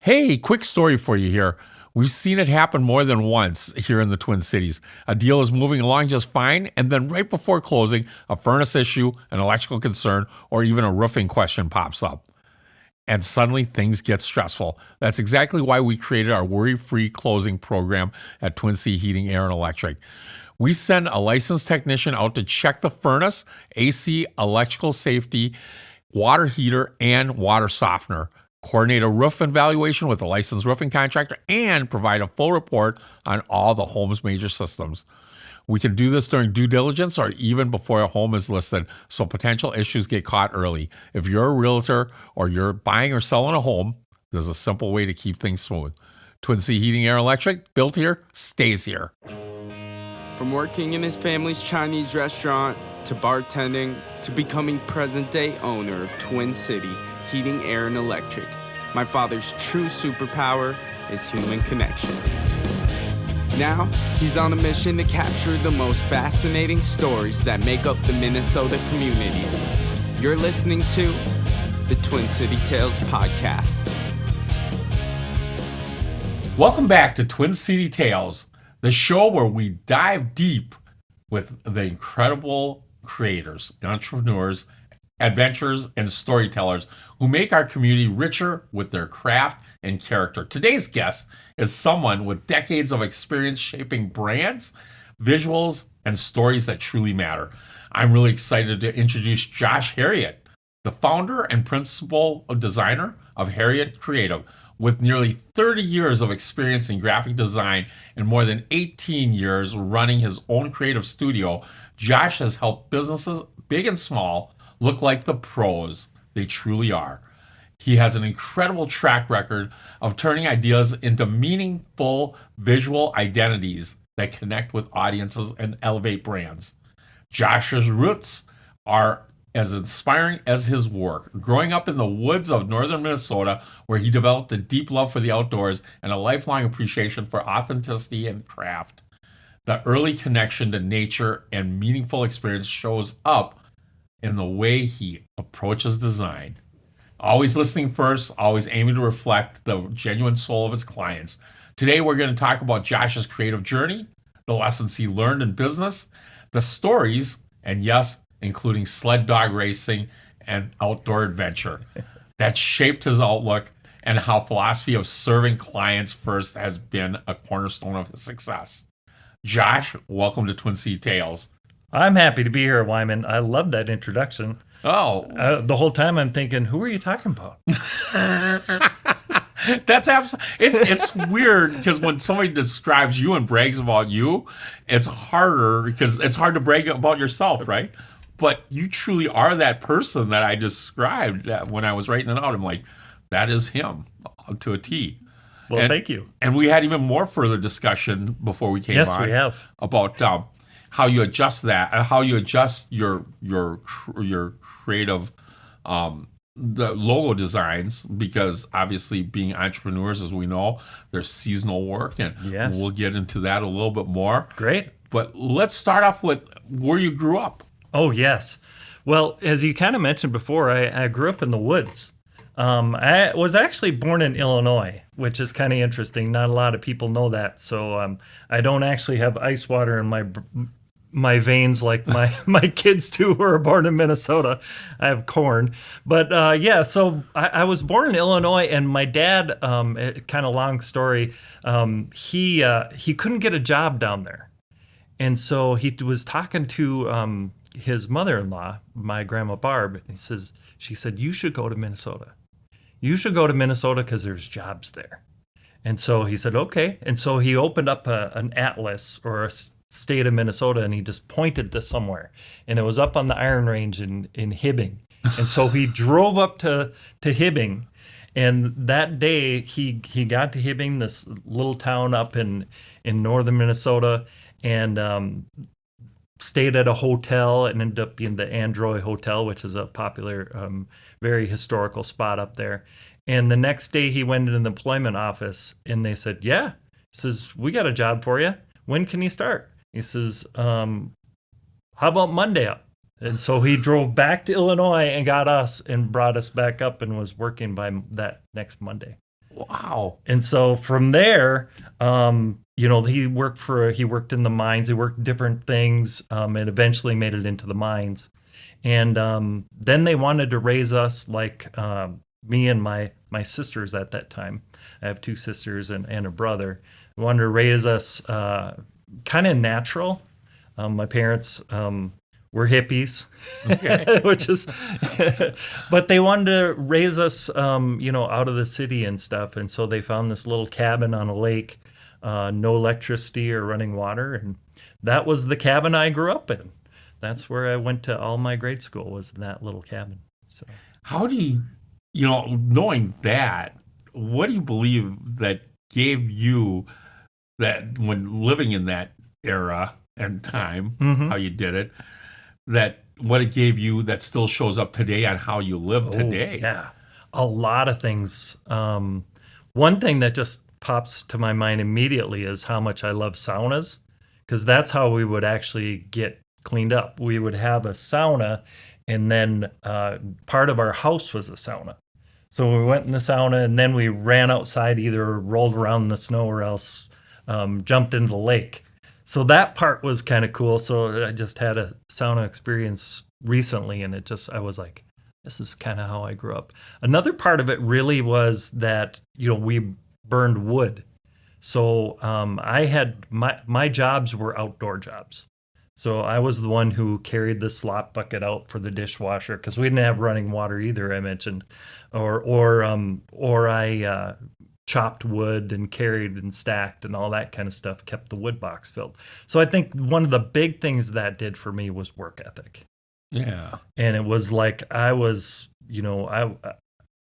Hey, quick story for you here. We've seen it happen more than once here in the Twin Cities. A deal is moving along just fine, and then right before closing, a furnace issue, an electrical concern, or even a roofing question pops up. And suddenly things get stressful. That's exactly why we created our worry-free closing program at Twin City Heating, Air, and Electric. We send a licensed technician out to check the furnace, AC, electrical safety, water heater, and water softener, coordinate a roof evaluation with a licensed roofing contractor, and provide a full report on all the home's major systems. We can do this during due diligence or even before a home is listed, so potential issues get caught early. If you're a realtor or you're buying or selling a home, there's a simple way to keep things smooth. Twin City Heating, Air, Electric, built here, stays here. From working in his family's Chinese restaurant, to bartending, to becoming present-day owner of Twin City Heating, Air, and Electric, my father's true superpower is human connection. Now, he's on a mission to capture the most fascinating stories that make up the Minnesota community. You're listening to the Twin City Tales podcast. Welcome back to Twin City Tales, the show where we dive deep with the incredible creators, entrepreneurs, adventurers, and storytellers who make our community richer with their craft and character. Today's guest is someone with decades of experience shaping brands, visuals, and stories that truly matter. I'm really excited to introduce Josh Heriot, the founder and principal designer of Heriot Creative. With nearly 30 years of experience in graphic design and more than 18 years running his own creative studio, Josh has helped businesses, big and small, look like the pros they truly are. He has an incredible track record of turning ideas into meaningful visual identities that connect with audiences and elevate brands. Josh's roots are as inspiring as his work. Growing up in the woods of northern Minnesota, where he developed a deep love for the outdoors and a lifelong appreciation for authenticity and craft, the early connection to nature and meaningful experience shows up in the way he approaches design. Always listening first, always aiming to reflect the genuine soul of his clients. Today, we're going to talk about Josh's creative journey, the lessons he learned in business, the stories, and yes, including sled dog racing and outdoor adventure that shaped his outlook, and how philosophy of serving clients first has been a cornerstone of his success. Josh, welcome to Twin City Tales. I'm happy to be here, Wyman. I love that introduction. Oh. The whole time I'm thinking, who are you talking about? That's it's weird because when somebody describes you and brags about you, it's harder because it's hard to brag about yourself, right? But you truly are that person that I described when I was writing it out. I'm like, that is him to a T. Well, thank you. And we had even more further discussion before we came on. Yes, we have. About how you adjust that, how you adjust your creative the logo designs, because obviously being entrepreneurs, as we know, there's seasonal work, and yes, we'll get into that a little bit more. Great. But let's start off with where you grew up. Oh, yes. Well, as you kind of mentioned before, I grew up in the woods. I was actually born in Illinois, which is kind of interesting. Not a lot of people know that. So I don't actually have ice water in my veins like my kids do who are born in Minnesota. I have corn. But so I was born in Illinois, and my dad, kind of long story, he couldn't get a job down there. And so he was talking to his mother-in-law, my grandma Barb, and she said, you should go to Minnesota. You should go to Minnesota because there's jobs there. And so he said, okay. And so he opened up an atlas or a state of Minnesota, and he just pointed to somewhere. And it was up on the Iron Range in Hibbing. And so he drove up to Hibbing. And that day he got to Hibbing, this little town up in northern Minnesota, and stayed at a hotel and ended up being the Android Hotel, which is a popular, very historical spot up there. And the next day he went into the employment office, and they said, yeah, says, we got a job for you. When can you start? He says, how about Monday? And so he drove back to Illinois and got us and brought us back up and was working by that next Monday. Wow. And so from there, he worked in the mines. He worked different things, and eventually made it into the mines. And then they wanted to raise us like me and my sisters at that time. I have two sisters and a brother. They wanted to raise us kind of natural. My parents were hippies, Okay. which is, but they wanted to raise us, out of the city and stuff. And so they found this little cabin on a lake, no electricity or running water, and that was the cabin I grew up in. That's where I went to all my grade school, was in that little cabin. So How do you, knowing that, what do you believe that gave you that when living in that era and time, how you did it, that what it gave you that still shows up today on how you live today? yeah, a lot of things. One thing that just pops to my mind immediately is how much I love saunas, because that's how we would actually get cleaned up. We would have a sauna, and then part of our house was a sauna. So we went in the sauna, and then we ran outside, either rolled around in the snow or else jumped into the lake. So that part was kind of cool. So I just had a sauna experience recently, and I was like, this is kind of how I grew up. Another part of it really was that, we burned wood. So I had my jobs were outdoor jobs. So I was the one who carried the slop bucket out for the dishwasher, because we didn't have running water either, I mentioned, or I chopped wood and carried and stacked and all that kind of stuff, kept the wood box filled. So I think one of the big things that did for me was work ethic. Yeah. And it was like I was,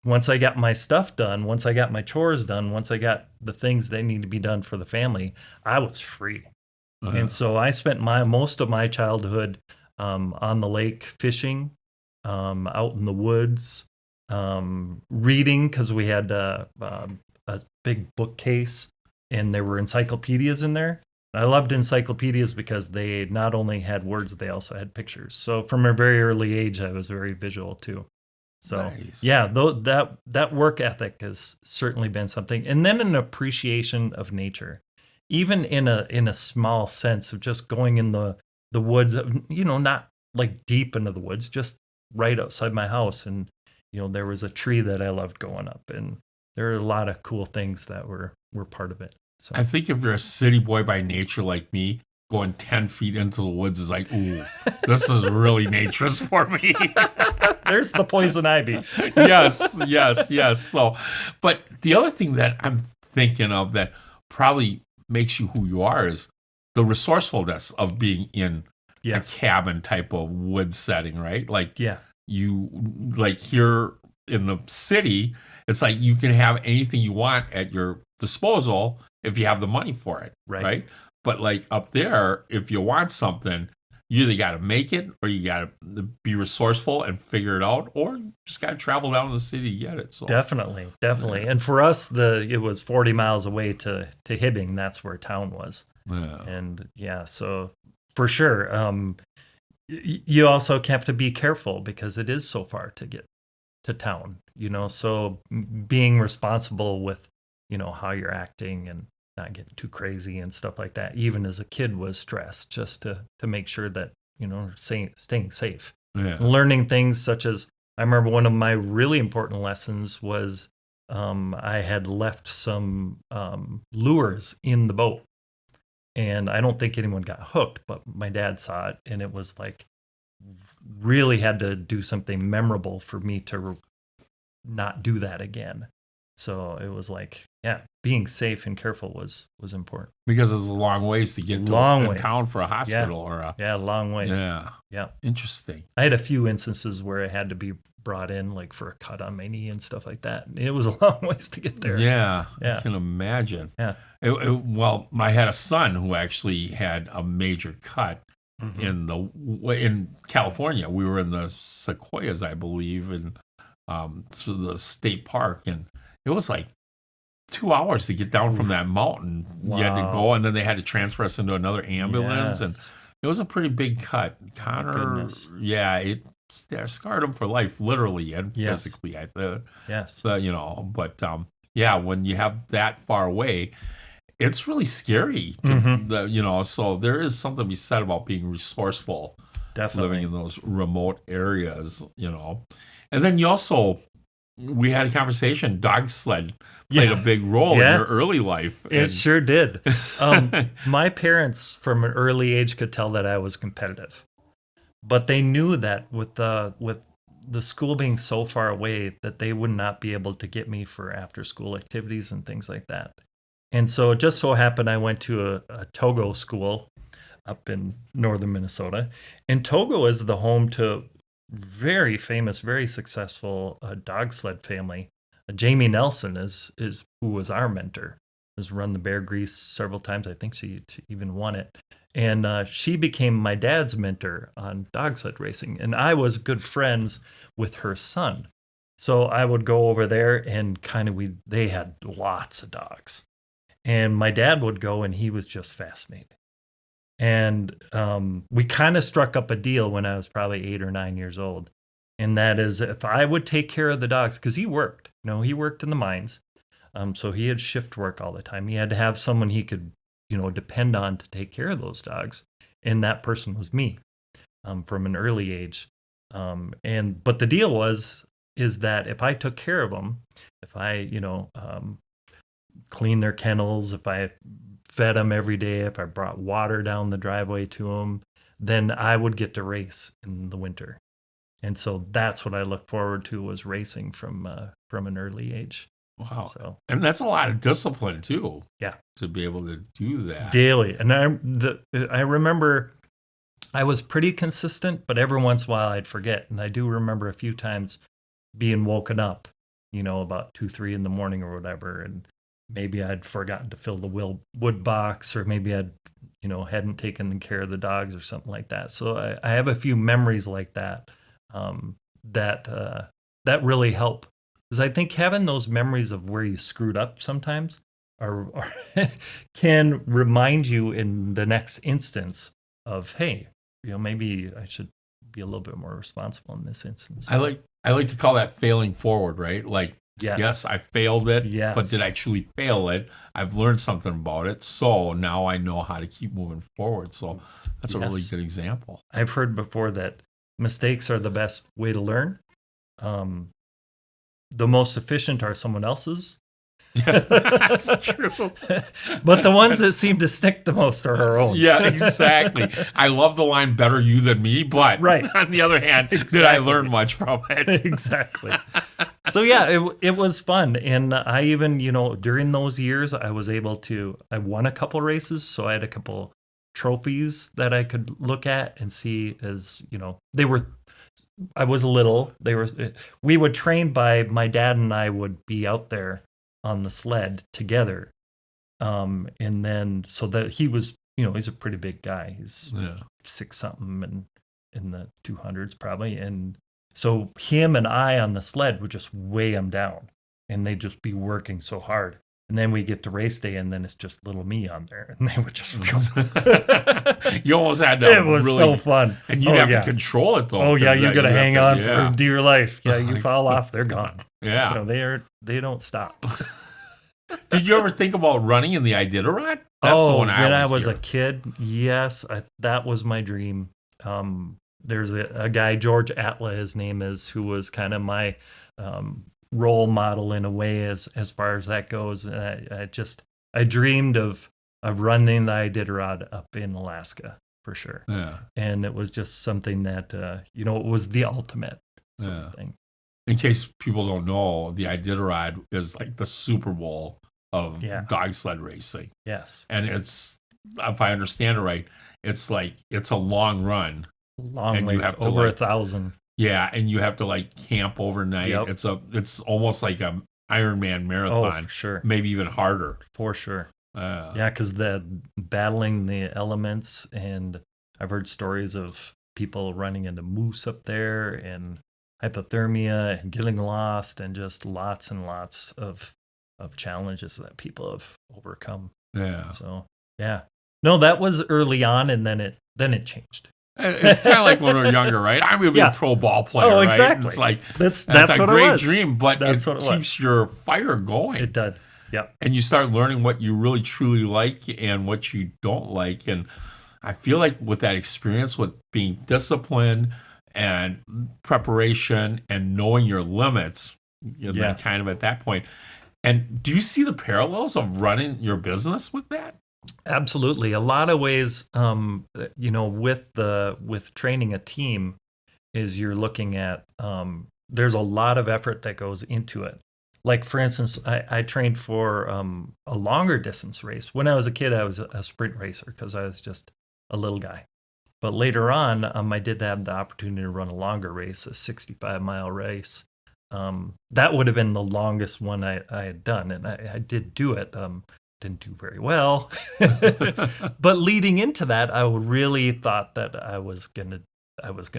once I got my stuff done, once I got my chores done, once I got the things that need to be done for the family, I was free. And so I spent most of my childhood on the lake fishing, out in the woods, reading, because we had a big bookcase and there were encyclopedias in there. I loved encyclopedias because they not only had words, they also had pictures. So from a very early age, I was very visual too. So Nice. yeah, that work ethic has certainly been something. And then an appreciation of nature, even in a small sense of just going in the woods, not like deep into the woods, just right outside my house. And, there was a tree that I loved going up, and there are a lot of cool things that were part of it. So I think if you're a city boy by nature like me, going 10 feet into the woods is like, ooh, this is really nature's for me. there's the poison ivy. Yes. So, but the other thing that I'm thinking of that probably makes you who you are is the resourcefulness of being in a cabin type of wood setting, right? Like, like here in the city, it's like you can have anything you want at your disposal if you have the money for it, right? But like up there, if you want something, you either got to make it, or you got to be resourceful and figure it out, or you just got to travel down to the city to get it. So Definitely. And for us, it was 40 miles away to Hibbing. That's where town was. Yeah. And so for sure, you also have to be careful because it is so far to get to town. So being responsible with how you're acting and not getting too crazy and stuff like that, even as a kid, was stressed, just to make sure that staying safe. Learning things such as, I remember one of my really important lessons was I had left some lures in the boat, and I don't think anyone got hooked, but my dad saw it, and it was like really had to do something memorable for me to not do that again. So it was like, being safe and careful was important. Because it's a long ways to get to town for a hospital or a... long ways. Yeah. Interesting. I had a few instances where I had to be brought in, like for a cut on my knee and stuff like that. It was a long ways to get there. Yeah. I can imagine. Yeah. Well, I had a son who actually had a major cut in California. We were in the Sequoias, I believe, and through the state park, and it was like 2 hours to get down from that mountain. Wow. You had to go, and then they had to transfer us into another ambulance, and it was a pretty big cut. Connor, it scarred him for life, literally and physically. I think. Yes. So, but yeah, when you have that far away, it's really scary so there is something to be said about being resourceful, living Definitely. in those remote areas. And then we had a conversation. Dog sled played a big role in your Yes. early life. It sure did. My parents from an early age could tell that I was competitive, but they knew that with the school being so far away that they would not be able to get me for after school activities and things like that. And so it just so happened I went to a Togo school up in northern Minnesota. And Togo is the home to very famous, very successful dog sled family. Jamie Nelson is who was our mentor. Has run the Bear Grease several times. I think she even won it. And she became my dad's mentor on dog sled racing. And I was good friends with her son. So I would go over there and they had lots of dogs. And my dad would go and he was just fascinated. And we kind of struck up a deal when I was probably 8 or 9 years old. And that is if I would take care of the dogs, because he worked, he worked in the mines. So he had shift work all the time. He had to have someone he could, depend on to take care of those dogs. And that person was me from an early age. But the deal is that if I took care of them, if I, cleaned their kennels, if I fed them every day, if I brought water down the driveway to them, then I would get to race in the winter. And so that's what I look forward to, was racing from an early age. Wow. So, And that's a lot of discipline too. Yeah. To be able to do that. Daily. And I remember I was pretty consistent, but every once in a while I'd forget. And I do remember a few times being woken up, about 2, 3 in the morning or whatever. And maybe I'd forgotten to fill the wood box, or maybe I'd, hadn't taken care of the dogs or something like that. So I have a few memories like that that really help. Because I think having those memories of where you screwed up sometimes are can remind you in the next instance of, hey, maybe I should be a little bit more responsible in this instance. I like to call that failing forward, right? Like, yes, I failed it, but did I truly fail it? I've learned something about it, so now I know how to keep moving forward. So that's a really good example. I've heard before that mistakes are the best way to learn. The most efficient are someone else's. Yeah, that's true. But the ones that seem to stick the most are our own. Yeah, exactly. I love the line "better you than me," but on the other hand, did I learn much from it? Exactly. So yeah, it was fun. And I even, during those years, I won a couple races. So I had a couple trophies that I could look at and see as, I was little. We would train my dad and I would be out there on the sled together. And then, so that he was, he's a pretty big guy. He's 6 something and in the 200s probably. And so him and I on the sled would just weigh him down, and they'd just be working so hard. And then we get to race day, and then it's just little me on there, and they would just. You almost had to. It was really, so fun, and you'd have to control it though. Oh yeah, you got to hang on for dear life. Yeah, you fall off, they're gone. Yeah, they don't stop. Did you ever think about running in the Iditarod? That's the one when I was a kid, yes, that was my dream. There's a guy, George Atla, his name is, who was kind of my role model in a way as far as that goes. And I dreamed of running the Iditarod up in Alaska for sure. Yeah. And it was just something that, it was the ultimate sort of thing. In case people don't know, the Iditarod is like the Super Bowl of dog sled racing. Yes. And it's, if I understand it right, it's a long run. Long ways, over 1,000. Yeah, and you have to camp overnight. Yep. It's almost like a Ironman marathon. Oh, for sure. Maybe even harder. For sure. Yeah, because the battling the elements, and I've heard stories of people running into moose up there and hypothermia and getting lost, and just lots and lots of challenges that people have overcome. Yeah. So yeah, no, that was early on, and then it changed. It's kind of like when we're younger, right? I'm going to be Yeah. a pro ball player, Oh, right? exactly. It's like, That's a what it great was. dream, but That's it what it was. keeps your fire going. It did. Yeah. And you start learning what you really truly like and what you don't like. And I feel like with that experience, with being disciplined and preparation and knowing your limits, Yes. kind of at that point. And do you see the parallels of running your business with that? Absolutely. A lot of ways, with training a team is you're looking at, there's a lot of effort that goes into it. Like, for instance, I trained for a longer distance race. When I was a kid, I was a sprint racer because I was just a little guy. But later on, I did have the opportunity to run a longer race, a 65-mile race. That would have been the longest one I had done, and I did do it. Didn't do very well, but leading into that, I really thought that I was gonna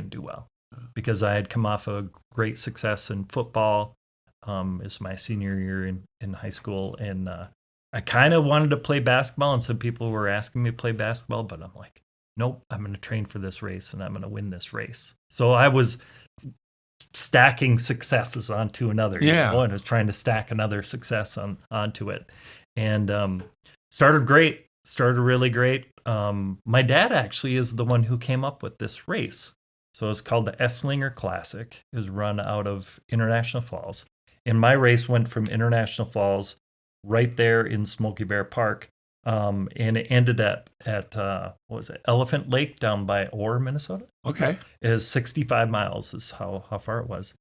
do well because I had come off a great success in football. It's my senior year in high school, and I kind of wanted to play basketball, and some people were asking me to play basketball, but I'm like, nope, I'm going to train for this race, and I'm going to win this race. So I was stacking successes onto another, Yeah. and I was trying to stack another success onto it, and started really great. My dad actually is the one who came up with this race. So it's called the Esslinger Classic. It was run out of International Falls. And my race went from International Falls right there in Smoky Bear Park. And it ended at what was it, Elephant Lake down by Orr, Minnesota. Okay. It is 65 miles is how far it was.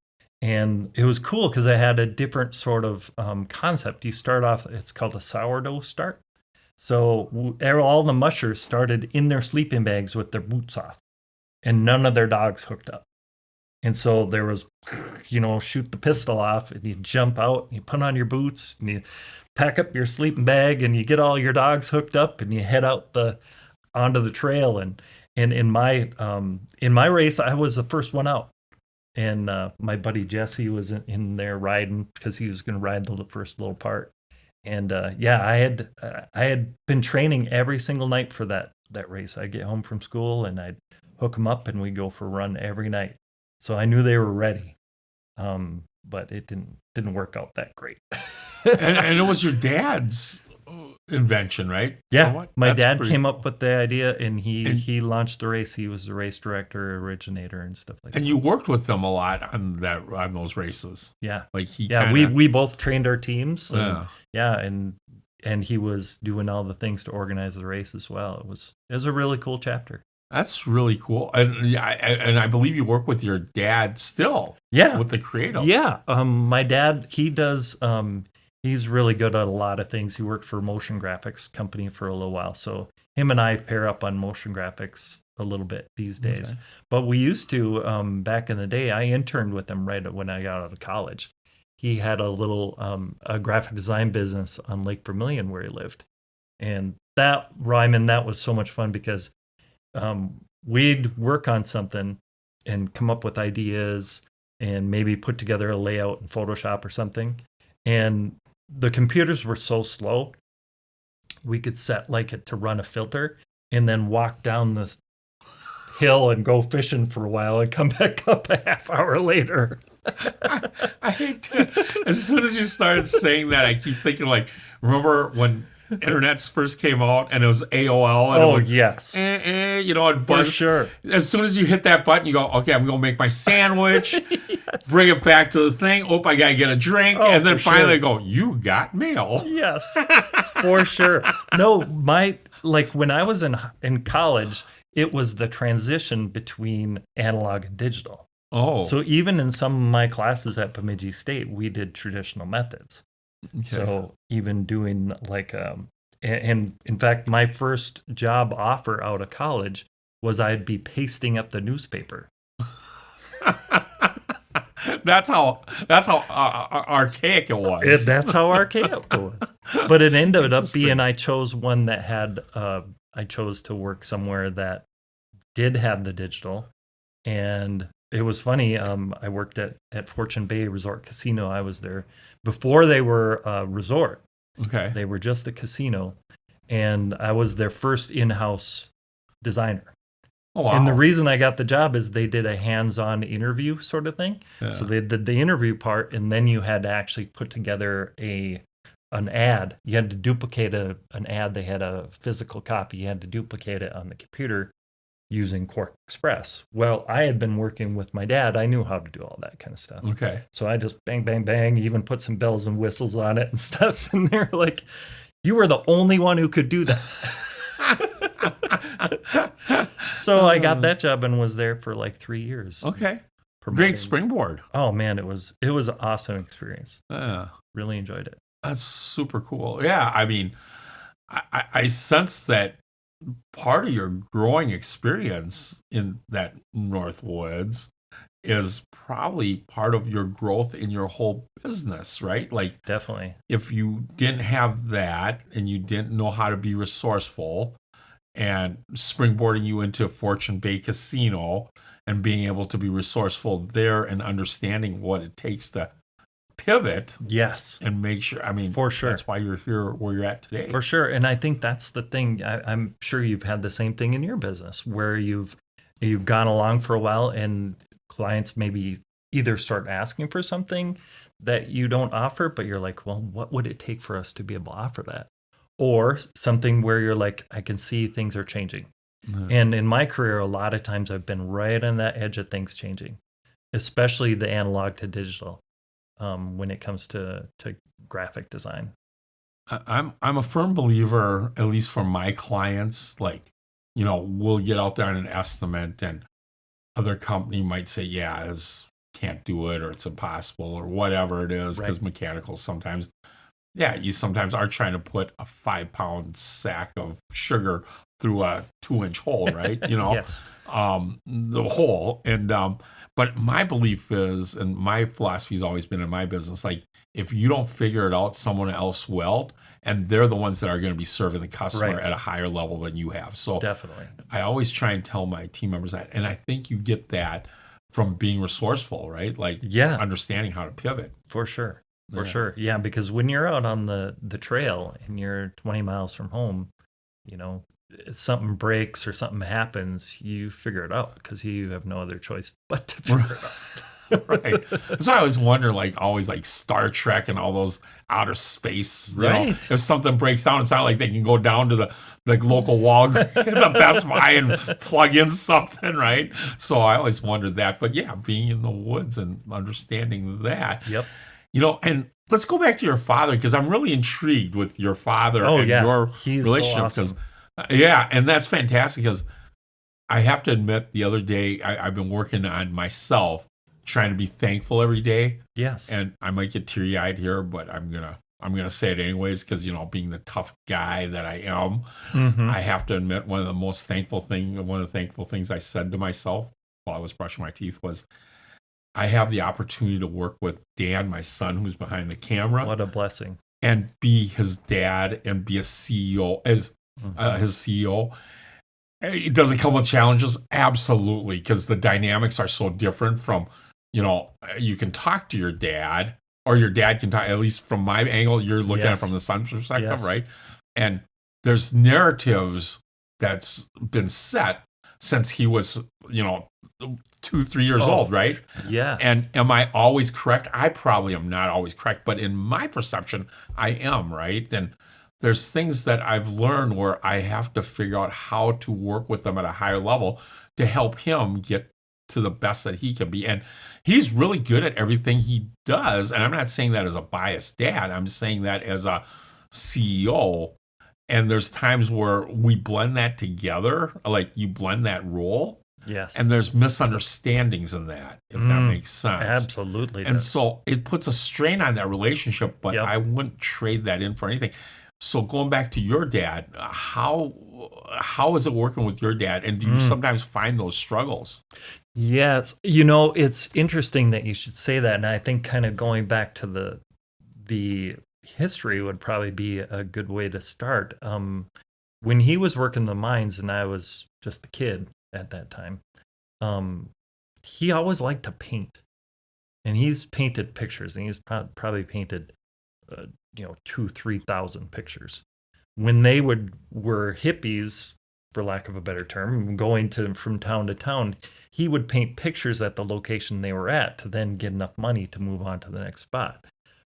And it was cool because I had a different sort of concept. You start off, it's called a sourdough start. So all the mushers started in their sleeping bags with their boots off, and none of their dogs hooked up. And so there was, shoot the pistol off, and you jump out, and you put on your boots, and you pack up your sleeping bag, and you get all your dogs hooked up, and you head out onto the trail. And in my race, I was the first one out. And my buddy Jesse was in there riding because he was going to ride the first little part. And I had been training every single night for that race. I'd get home from school and I'd hook them up and we'd go for a run every night. So I knew they were ready, but it didn't work out that great. and it was your dad's invention, right? Yeah, Somewhat? my That's dad pretty came up with the idea, and he launched the race. He was the race director, originator, and stuff like that. And you worked with them a lot on those races. Yeah, Like we both trained our teams. And, Yeah. and he was doing all the things to organize the race as well. It was a really cool chapter. That's really cool. And I believe you work with your dad still. Yeah, With the Creative. Yeah, my dad, he does. He's really good at a lot of things. He worked for a motion graphics company for a little while, so him and I pair up on motion graphics a little bit these days. Okay. But we used to back in the day. I interned with him right when I got out of college. He had a little a graphic design business on Lake Vermilion where he lived, and that was so much fun because we'd work on something and come up with ideas and maybe put together a layout in Photoshop or something. And the computers were so slow, we could set it to run a filter and then walk down the hill and go fishing for a while and come back up a half hour later. I hate to, as soon as you started saying that, I keep thinking remember when internets first came out and it was AOL and it would, yes. and For sure. As soon as you hit that button, you go, okay, I'm going to make my sandwich, Yes. bring it back to the thing. Oh, I got to get a drink. Oh, and then for finally sure. go, you got mail. Yes, for sure. No, when I was in college, it was the transition between analog and digital. Oh. So even in some of my classes at Bemidji State, we did traditional methods. Okay. So even doing and in fact, my first job offer out of college was I'd be pasting up the newspaper. That's how archaic it was. That's how archaic it was. But it ended up being I chose one that had I chose to work somewhere that did have the digital, and it was funny. I worked at Fortune Bay Resort Casino. I was there before they were a resort. Okay. They were just a casino, and I was their first in-house designer. Oh, wow. And the reason I got the job is they did a hands-on interview sort of thing. Yeah. So they did the interview part, and then you had to actually put together an ad. You had to duplicate an ad. They had a physical copy. You had to duplicate it on the computer using Quark Express. Well, I had been working with my dad. I knew how to do all that kind of stuff. Okay. So I just bang, bang, bang, even put some bells and whistles on it and stuff. And they're like, you were the only one who could do that. So I got that job and was there for like 3 years. Okay. promoting. Great springboard. Oh man, it was an awesome experience. Yeah. Really enjoyed it. That's super cool. Yeah. I mean, I sense that part of your growing experience in that North Woods is probably part of your growth in your whole business, right? Like, Definitely. if you didn't have that and you didn't know how to be resourceful, and springboarding you into Fortune Bay Casino and being able to be resourceful there and understanding what it takes to pivot Yes. and make sure, I mean, For sure. that's why you're here where you're at today. For sure. And I think that's the thing. I'm sure you've had the same thing in your business where you've gone along for a while and clients maybe either start asking for something that you don't offer, but you're like, well, what would it take for us to be able to offer that? Or something where you're like, I can see things are changing. Mhm. And in my career, a lot of times I've been right on that edge of things changing, especially the analog to digital when it comes to graphic design. I'm a firm believer, at least for my clients, like, we'll get out there on an estimate and other company might say, yeah, this can't do it or it's impossible or whatever it is, because Right. mechanicals sometimes, yeah, you sometimes are trying to put a 5-pound sack of sugar through a 2-inch hole, right? Yes. The hole. And, but my belief is, and my philosophy has always been in my business, like, if you don't figure it out, someone else will, and they're the ones that are going to be serving the customer Right. at a higher level than you have. So Definitely. I always try and tell my team members that. And I think you get that from being resourceful, right? Like, Yeah. understanding how to pivot. For sure. For Yeah. sure. Yeah, because when you're out on the trail and you're 20 miles from home, if something breaks or something happens, you figure it out because you have no other choice but to figure it out. Right. So I always wonder, like, always like Star Trek and all those outer space. Right. If something breaks down, it's not like they can go down to the local Walgreens, the Best Buy, and plug in something, right? So I always wondered that. But yeah, being in the woods and understanding that, Yep. and let's go back to your father, because I'm really intrigued with your father Oh, and yeah. your He's so relationship. awesome. Yeah, and that's fantastic, because I have to admit, the other day I've been working on myself, trying to be thankful every day. Yes. And I might get teary-eyed here, but I'm gonna say it anyways, because being the tough guy that I am, Mhm. I have to admit one of the thankful things I said to myself while I was brushing my teeth was, I have the opportunity to work with Dan, my son, who's behind the camera, What a blessing. and be his dad and be a CEO as his CEO. It doesn't come with challenges, absolutely, because the dynamics are so different from, you can talk to your dad, or your dad can talk, at least from my angle, you're looking at it Yes. from the son's perspective, Yes. right? And there's narratives that's been set since he was, 2-3 years old, right? Yeah. And am I always correct? I probably am not always correct, but in my perception, I am, right? And there's things that I've learned where I have to figure out how to work with them at a higher level to help him get to the best that he can be. And he's really good at everything he does. And I'm not saying that as a biased dad. I'm saying that as a CEO. And there's times where we blend that together, like you blend that role. Yes. And there's misunderstandings in that, if that makes sense. Absolutely. And does. so it puts a strain on that relationship, but Yep. I wouldn't trade that in for anything. So going back to your dad, how is it working with your dad? And do you sometimes find those struggles? Yes. It's interesting that you should say that. And I think kind of going back to the history would probably be a good way to start. When he was working the mines and I was just a kid at that time, he always liked to paint. And he's painted pictures, and he's probably painted 2,000-3,000 pictures. When they were hippies for lack of a better term, going from town to town, he would paint pictures at the location they were at to then get enough money to move on to the next spot.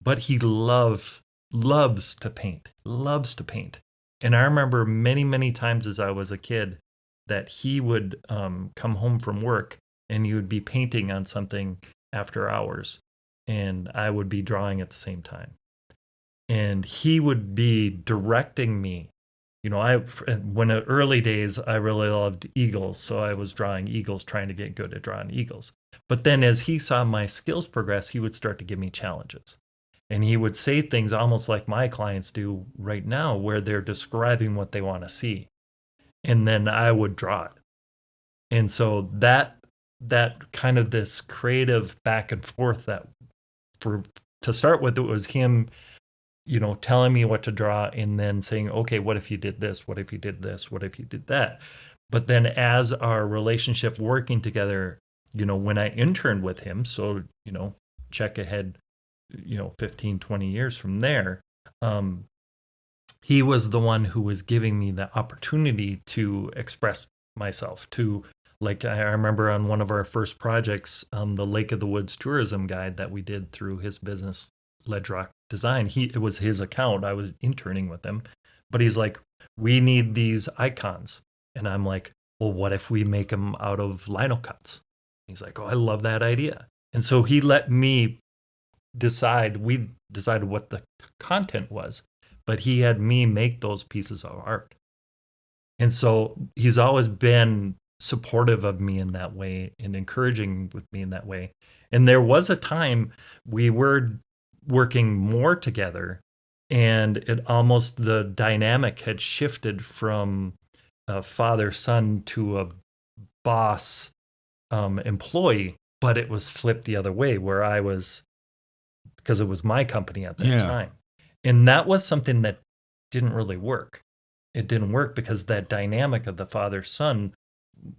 But he loves to paint, loves to paint. And I remember many, many times as I was a kid that he would come home from work and he would be painting on something after hours, and I would be drawing at the same time. And he would be directing me. You know, when in early days, I really loved eagles, so I was drawing eagles, trying to get good at drawing eagles. But then as he saw my skills progress, he would start to give me challenges. And he would say things almost like my clients do right now, where they're describing what they want to see. And then I would draw it. And so that kind of this creative back and forth to start with, it was him, you know, telling me what to draw and then saying, okay, what if you did this? What if you did this? What if you did that? But then as our relationship working together, you know, when I interned with him, so, you know, check ahead, you know, 15, 20 years from there, he was the one who was giving me the opportunity to express myself, to, like, I remember on one of our first projects, the Lake of the Woods tourism guide that we did through his business, Ledrock Design. It was his account. I was interning with him, but he's like, we need these icons. And I'm like, well, what if we make them out of lino cuts? He's like, oh, I love that idea. And so he let me decide. We decided what the content was, but he had me make those pieces of art. And so he's always been supportive of me in that way and encouraging with me in that way. And there was a time we were working more together, and the dynamic had shifted from a father-son to a boss employee, but it was flipped the other way, where I was, because it was my company at that time. And that was something that didn't really work. It didn't work because that dynamic of the father-son,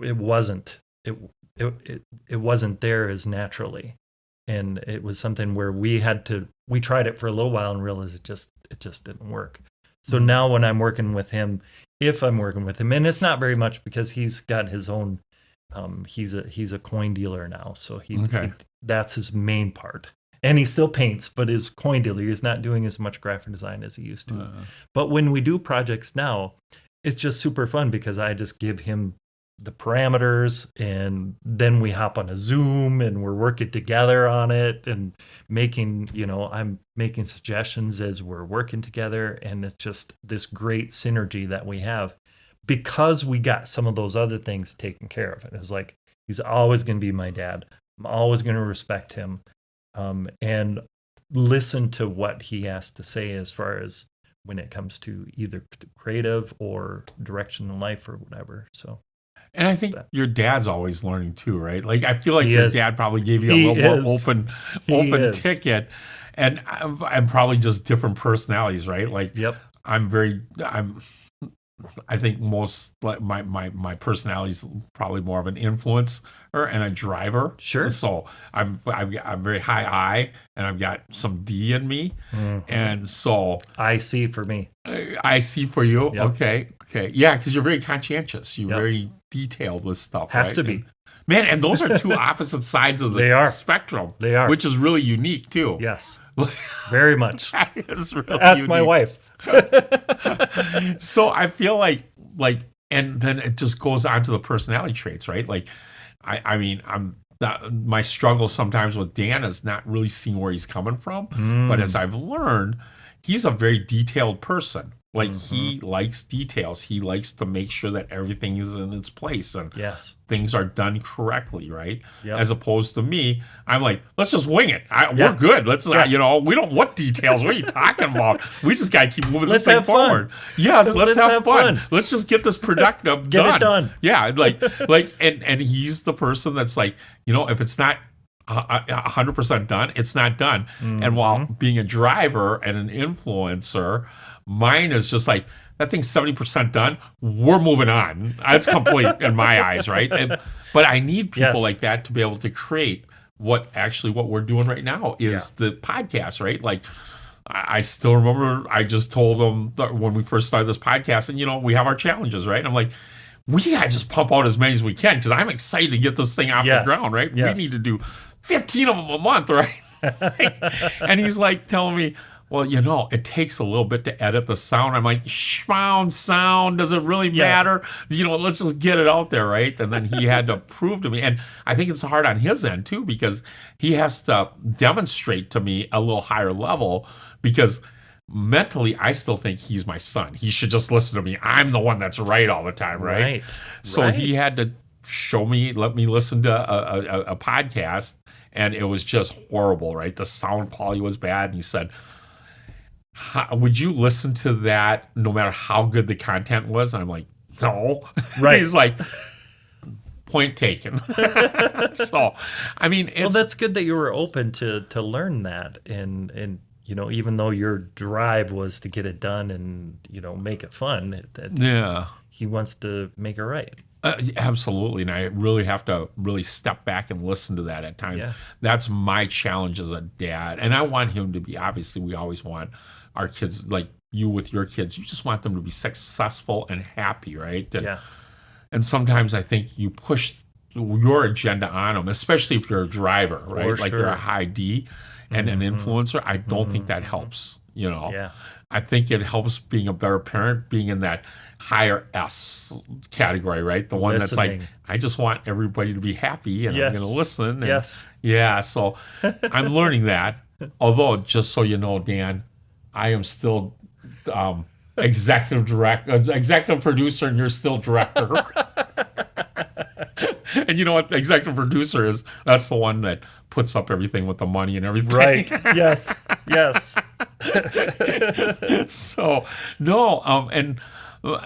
it wasn't there as naturally. And it was something where we tried it for a little while and realized it just didn't work. So now when I'm working with him, if I'm working with him, and it's not very much because he's got his own, he's a coin dealer now. So that's his main part. And he still paints, but his coin dealer, he's not doing as much graphic design as he used to. But when we do projects now, it's just super fun because I just give him the parameters, and then we hop on a Zoom and we're working together on it and making, you know, I'm making suggestions as we're working together. And it's just this great synergy that we have because we got some of those other things taken care of. It was like, he's always going to be my dad. I'm always going to respect him, and listen to what he has to say as far as when it comes to either creative or direction in life or whatever. So. And I think your dad's always learning too, right? Like, I feel like your dad probably gave you a little more open ticket, and I'm probably just different personalities, right? Like, I think most, like, my personality is probably more of an influencer and a driver. Sure. So I'm very high I, and I've got some D in me, and so I see for me. I see for you. Yep. Okay. Yeah, because you're very conscientious. You're very detailed with stuff. Have to be. Man, and those are two opposite sides of the spectrum. They are. Which is really unique, too. Yes. Very much. That is really Ask unique. my wife. So I feel like, and then it just goes on to the personality traits, right? Like, I mean, my struggle sometimes with Dan is not really seeing where he's coming from. But as I've learned, he's a very detailed person. Like, he likes details. He likes to make sure that everything is in its place and things are done correctly, right? Yep. As opposed to me, I'm like, let's just wing it. We're good. Let's, we don't, what details? What are you talking about? We just got to keep moving this thing forward. Yes, let's have fun. Let's just get this productive Get it done. Yeah, and he's the person that's like, if it's not 100% done, it's not done. And while being a driver and an influencer, mine is just like, that thing's 70% done. We're moving on. It's complete in my eyes, right? But I need people like that to be able to create what we're doing right now is the podcast, right? Like, I still remember I just told them that when we first started this podcast, and we have our challenges, right? I'm like, we gotta just pump out as many as we can because I'm excited to get this thing off Yes. the ground, right? Yes. We need to do 15 of them a month, right? And he's like telling me, well, it takes a little bit to edit the sound. I'm like, sound, does it really matter? Let's just get it out there, right? And then he had to prove to me. And I think it's hard on his end, too, because he has to demonstrate to me a little higher level because mentally, I still think he's my son. He should just listen to me. I'm the one that's right all the time, right? So he had to let me listen to a podcast, and it was just horrible, right? The sound quality was bad. And he said, would you listen to that no matter how good the content was? And I'm like, no. Right. He's like, point taken. So, I mean, Well, that's good that you were open to learn that. And even though your drive was to get it done and, make it fun, he wants to make it right. Absolutely. And I really have to really step back and listen to that at times. Yeah. That's my challenge as a dad. And I want him to be, obviously, we always want our kids, like you with your kids, you just want them to be successful and happy, right? And sometimes I think you push your agenda on them, especially if you're a driver, right? Like you're a high D and an influencer. I don't think that helps, Yeah. I think it helps being a better parent, being in that higher S category, right? The one that's like, I just want everybody to be happy and I'm going to listen. And yeah, so I'm learning that. Although, just so you know, Dan, I am still executive producer, and you're still director. And you know what the executive producer is? That's the one that puts up everything with the money and everything. Right. Yes. So, no, and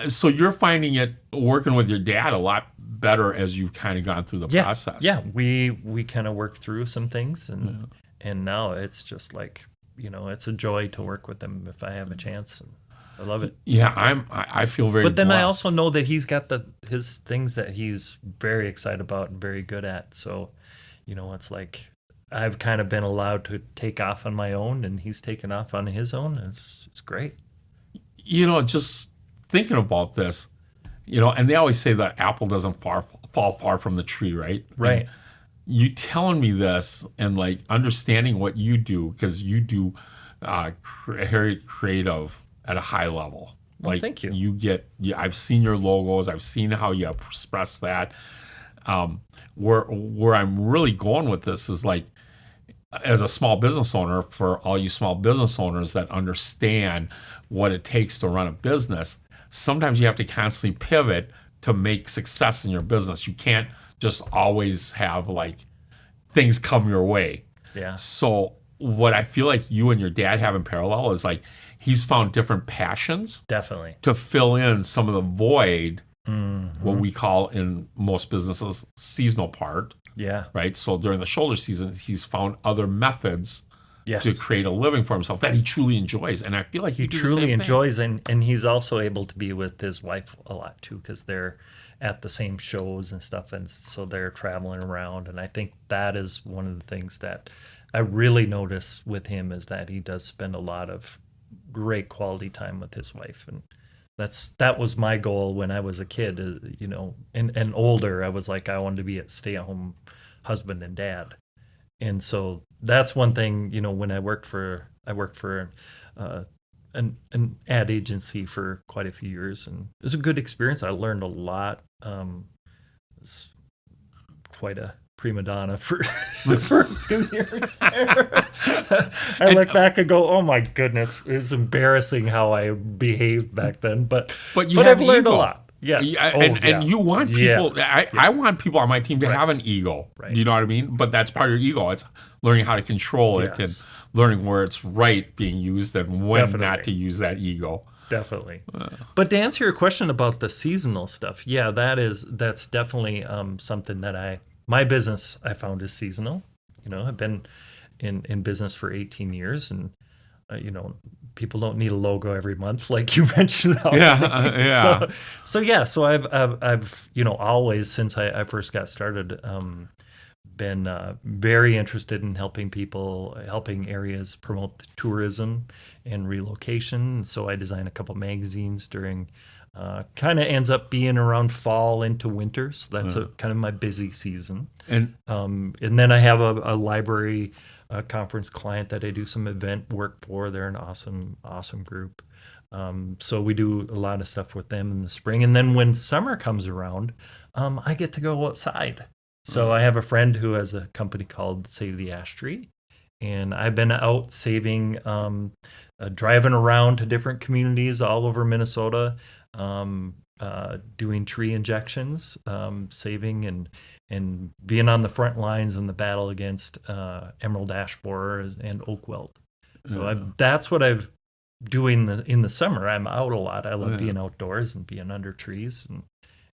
so you're finding it working with your dad a lot better as you've kind of gone through the process. Yeah, we kind of worked through some things, and now it's just like, it's a joy to work with him if I have a chance. And I love it. Yeah, I feel very But then blessed. I also know that he's got his things that he's very excited about and very good at. So, it's like I've kind of been allowed to take off on my own, and he's taken off on his own. It's great. Just thinking about this, and they always say the apple doesn't fall far from the tree, right? Right. And you telling me this and like understanding what you do, because you do Heriot Creative at a high level. Well, Like thank you. I've seen your logos. I've seen how you express that. Where I'm really going with this is like, as a small business owner, for all you small business owners that understand what it takes to run a business, sometimes you have to constantly pivot to make success in your business. You can't just always have like things come your way. Yeah. So what I feel like you and your dad have in parallel is like he's found different passions Definitely. to fill in some of the void, what we call in most businesses seasonal part, Yeah. right? So during the shoulder season, he's found other methods Yes. to create a living for himself that he truly enjoys. And I feel like He you do the truly same thing. enjoys, and he's also able to be with his wife a lot too, because they're at the same shows and stuff, and so they're traveling around. And I think that is one of the things that I really notice with him is that he does spend a lot of great quality time with his wife, and that was my goal when I was a kid, and older. I was like, I wanted to be a stay-at-home husband and dad. And so that's one thing, when I worked for an ad agency for quite a few years, and it was a good experience. I learned a lot. Was quite a prima donna for for a few years there. I look back and go, oh my goodness, it's embarrassing how I behaved back then. But you have I've learned ego. a lot. Yeah. And you want people, I want people on my team to Right. have an ego. Right. Do you know what I mean? But that's part of your ego. It's learning how to control it and Yes. learning where it's right being used and when Definitely. not to use that ego. Definitely. But to answer your question about the seasonal stuff, yeah, that's definitely something that my business I found is seasonal. I've been in business for 18 years, and people don't need a logo every month, like you mentioned. Yeah. So I've always, since I first got started, been very interested in helping areas promote tourism and relocation. So I design a couple magazines during, kind of ends up being around fall into winter. So that's kind of my busy season. And And then I have a library conference client that I do some event work for. They're an awesome group. So we do a lot of stuff with them in the spring. And then when summer comes around, I get to go outside. So I have a friend who has a company called Save the Ash Tree. And I've been out saving, driving around to different communities all over Minnesota, doing tree injections, saving and being on the front lines in the battle against emerald ash borers and oak wilt. So that's what I've doing in the summer. I'm out a lot. I love being outdoors and being under trees,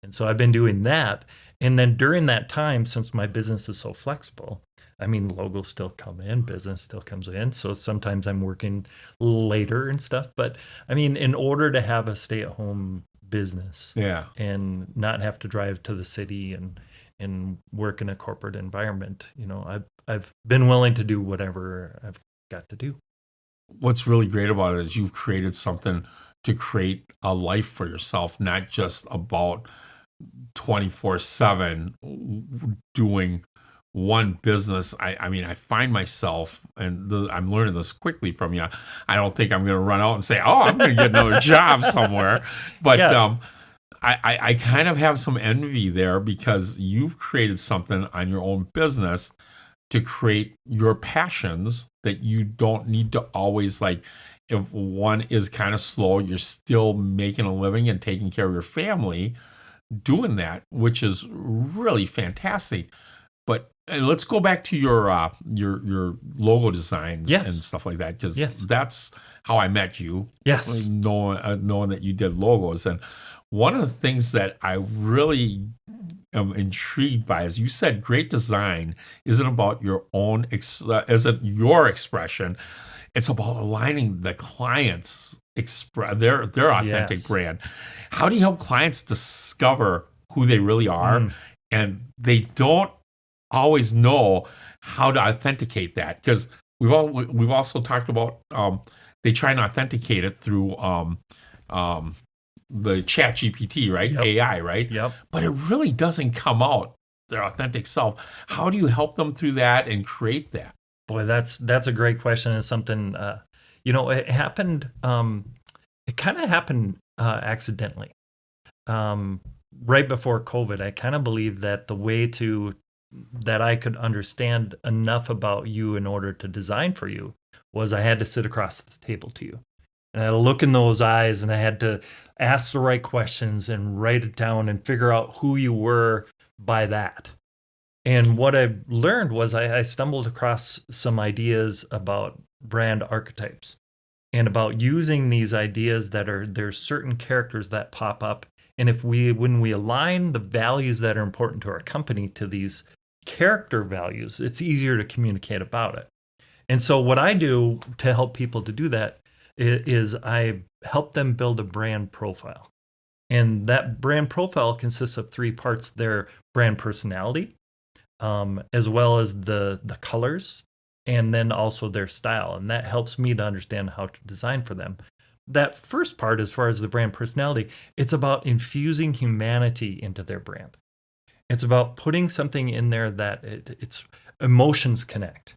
and so I've been doing that. And then during that time, since my business is so flexible, I mean, logos still come in, business still comes in. So sometimes I'm working later and stuff. But I mean, in order to have a stay-at-home business, and not have to drive to the city and work in a corporate environment, I've been willing to do whatever I've got to do. what's really great about it is you've created something to create a life for yourself, not just about 24/7 doing one business. I mean, I find myself, and I'm learning this quickly from you. I don't think I'm going to run out and say, "Oh, I'm going to get another job somewhere," but I kind of have some envy there because you've created something on your own business to create your passions that you don't need to always like. If one is kind of slow, you're still making a living and taking care of your family doing that, which is really fantastic. But let's go back to your logo designs and stuff like that, because that's how I met you. Yes, knowing that you did logos, and one of the things that I really am intrigued by is you said great design isn't about your own isn't your expression. It's about aligning the client's their authentic brand. How do you help clients discover who they really are, and they don't always know how to authenticate that? Because we've also talked about they try and authenticate it through the chat GPT, right? AI, right? Yep. But it really doesn't come out their authentic self. How do you help them through that and create that? Boy, that's a great question. It's something it happened. It kind of happened accidentally. Right before COVID, I kind of believed that the way that I could understand enough about you in order to design for you was I had to sit across the table to you. And I had to look in those eyes, and I had to ask the right questions and write it down and figure out who you were by that. And what I learned was I stumbled across some ideas about brand archetypes and about using these ideas there's certain characters that pop up. And when we align the values that are important to our company to these character values, it's easier to communicate about it. And so what I do to help people to do that is I help them build a brand profile. And that brand profile consists of three parts: their brand personality, as well as the colors, and then also their style. And that helps me to understand how to design for them. That first part, as far as the brand personality, it's about infusing humanity into their brand. It's about putting something in there that it's emotions connect,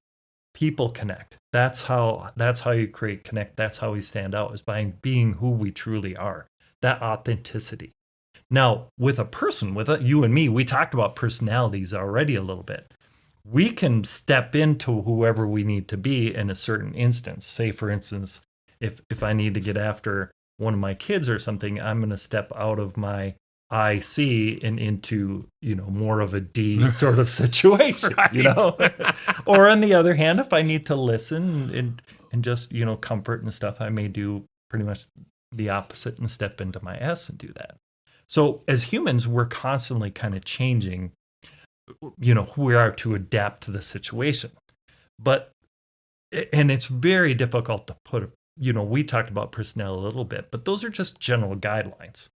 people connect. That's how you create connect. That's how we stand out, is by being who we truly are. That authenticity. Now, with a person, you and me, we talked about personalities already a little bit. We can step into whoever we need to be in a certain instance. Say, for instance, if I need to get after one of my kids or something, I'm going to step out of my IC and into, more of a D sort of situation, Or on the other hand, if I need to listen and just, comfort and stuff, I may do pretty much the opposite and step into my S and do that. So as humans, we're constantly kind of changing, who we are to adapt to the situation. And it's very difficult to put, we talked about personnel a little bit, but those are just general guidelines.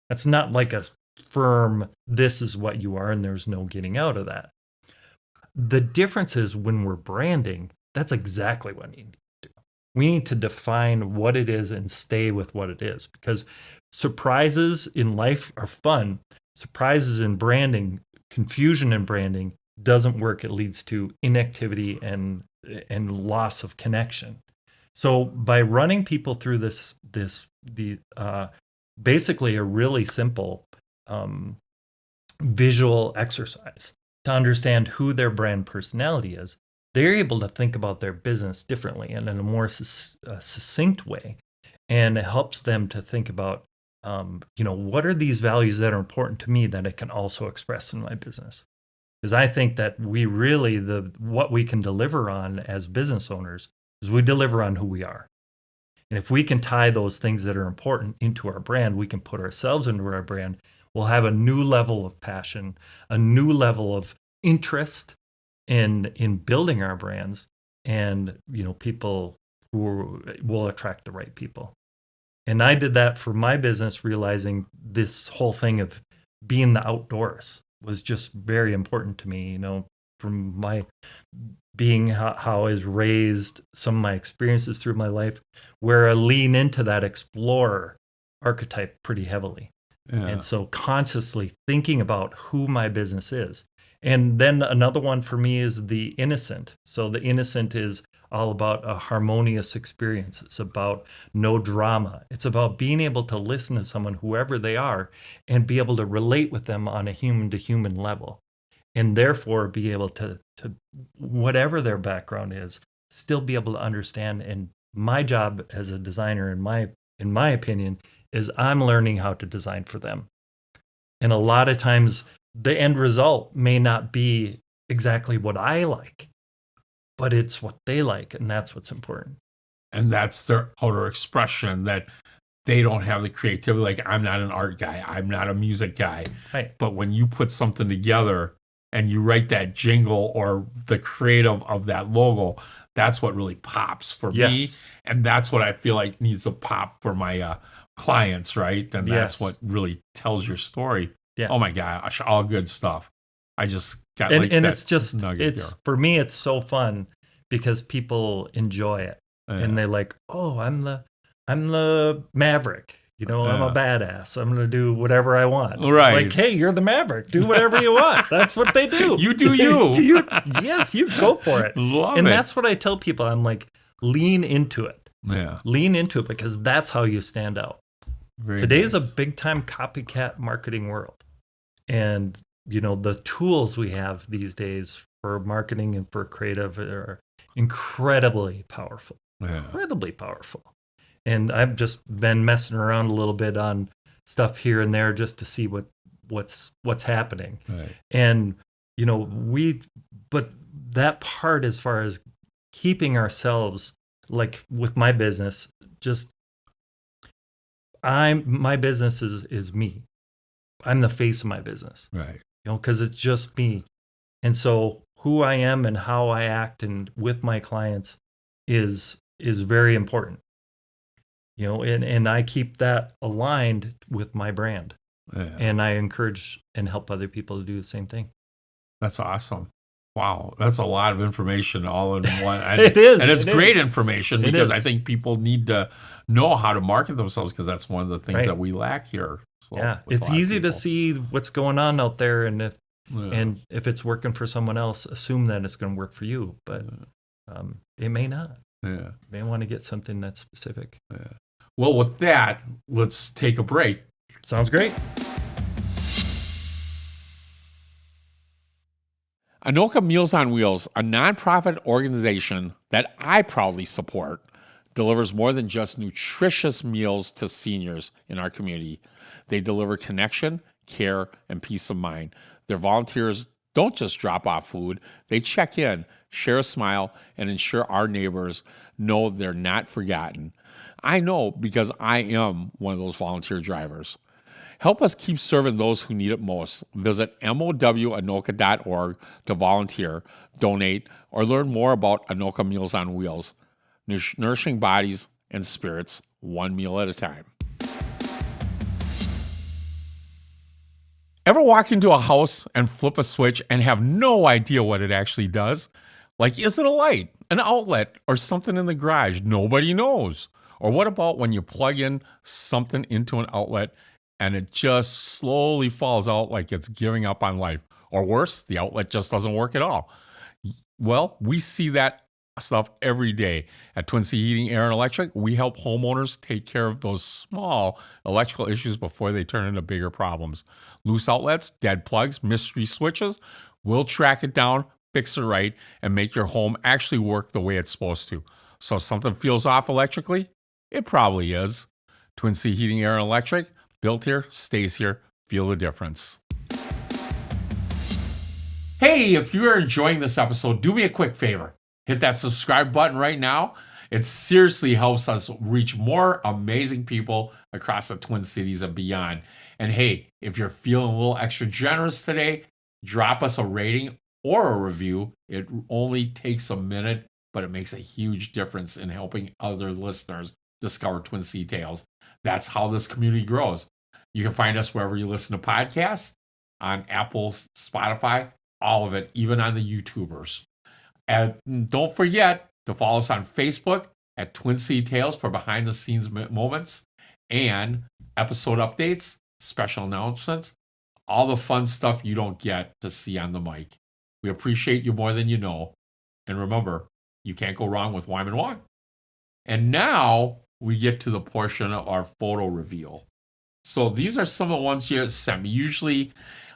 That's not like a firm, this is what you are and there's no getting out of that. the difference is when we're branding, that's exactly what we need to do. We need to define what it is and stay with what it is, because surprises in life are fun. Surprises in branding, confusion in branding doesn't work. It leads to inactivity and loss of connection. So by running people through basically a really simple visual exercise to understand who their brand personality is, they're able to think about their business differently and in a more succinct way. And it helps them to think about, what are these values that are important to me that I can also express in my business? Because I think that what we can deliver on as business owners is we deliver on who we are. And if we can tie those things that are important into our brand, we can put ourselves into our brand. We'll have a new level of passion, a new level of interest in building our brands, and people who will attract the right people. And I did that for my business, realizing this whole thing of being the outdoors was just very important to me, from my being how I was raised, some of my experiences through my life, where I lean into that explorer archetype pretty heavily. Yeah. And so consciously thinking about who my business is. And then another one for me is the innocent. So the innocent is all about a harmonious experience. It's about no drama. It's about being able to listen to someone, whoever they are, and be able to relate with them on a human to human level. And therefore be able to whatever their background is, still be able to understand. And my job as a designer, in my opinion, is I'm learning how to design for them. And a lot of times the end result may not be exactly what I like, but it's what they like, and that's what's important. And that's their outer expression, that they don't have the creativity. Like, I'm not an art guy, I'm not a music guy. Right. But when you put something together and you write that jingle or the creative of that logo, that's what really pops for me. And that's what I feel like needs to pop for my clients, right? And that's what really tells your story. Yes. Oh my gosh, all good stuff. I just got and that it's just nugget here. For me, it's so fun because people enjoy it. And they're like, oh, I'm the Maverick. I'm a badass. I'm gonna do whatever I want. Right. Like, hey, you're the Maverick. Do whatever you want. That's what they do. You do you. Yes, you go for it. Love and it. That's what I tell people. I'm like, lean into it. Yeah. Lean into it, because that's how you stand out. Today's a big time copycat marketing world. And, the tools we have these days for marketing and for creative are incredibly powerful. Yeah. Incredibly powerful. And I've just been messing around a little bit on stuff here and there just to see what's happening. Right. And, but that part, as far as keeping ourselves, like with my business, my business is me. I'm the face of my business. Right. Because it's just me. And so who I am and how I act and with my clients is very important. And I keep that aligned with my brand. Yeah. And I encourage and help other people to do the same thing. That's awesome. Wow, that's a lot of information all in one. It is. And it's great information, because I think people need to know how to market themselves, because that's one of the things that we lack here. So, yeah, it's easy to see what's going on out there, and if it's working for someone else, assume that it's going to work for you, but it may not. Yeah, you may want to get something that's specific. Yeah. Well, with that, let's take a break. Sounds great. Anoka Meals on Wheels, a nonprofit organization that I proudly support, delivers more than just nutritious meals to seniors in our community. They deliver connection, care, and peace of mind. Their volunteers don't just drop off food. They check in, share a smile, and ensure our neighbors know they're not forgotten. I know, because I am one of those volunteer drivers. Help us keep serving those who need it most. Visit mowanoka.org to volunteer, donate, or learn more about Anoka Meals on Wheels, nourishing bodies and spirits one meal at a time. Ever walk into a house and flip a switch and have no idea what it actually does? Like, is it a light, an outlet, or something in the garage? Nobody knows. Or what about when you plug in something into an outlet and it just slowly falls out like it's giving up on life? Or worse, the outlet just doesn't work at all. Well, we see that stuff every day. At Twin City Heating, Air, and Electric, we help homeowners take care of those small electrical issues before they turn into bigger problems. Loose outlets, dead plugs, mystery switches, we'll track it down, fix it right, and make your home actually work the way it's supposed to. So if something feels off electrically, it probably is. Twin City Heating, Air, and Electric, built here, stays here. Feel the difference. Hey, if you're enjoying this episode, do me a quick favor. Hit that subscribe button right now. It seriously helps us reach more amazing people across the Twin Cities and beyond. And hey, if you're feeling a little extra generous today, drop us a rating or a review. It only takes a minute, but it makes a huge difference in helping other listeners discover Twin City Tales. That's how this community grows. You can find us wherever you listen to podcasts, on Apple, Spotify, all of it, even on the YouTubers. And don't forget to follow us on Facebook at Twin City Tales for behind the scenes moments and episode updates, special announcements, all the fun stuff you don't get to see on the mic. We appreciate you more than you know. And remember, you can't go wrong with Wyman Wong. And now we get to the portion of our photo reveal. So these are some of the ones you sent me. Usually,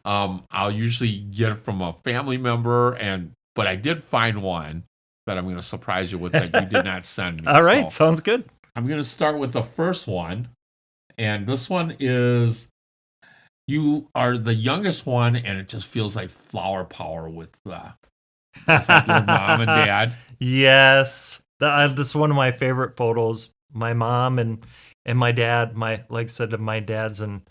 I'll usually get it from a family member, but I did find one that I'm going to surprise you with that you did not send me. All right, so sounds good. I'm going to start with the first one, and this one is you are the youngest one, and it just feels like flower power with it's like your mom and dad. Yes, this is one of my favorite photos. My mom and my dad. Like I said, my dad's an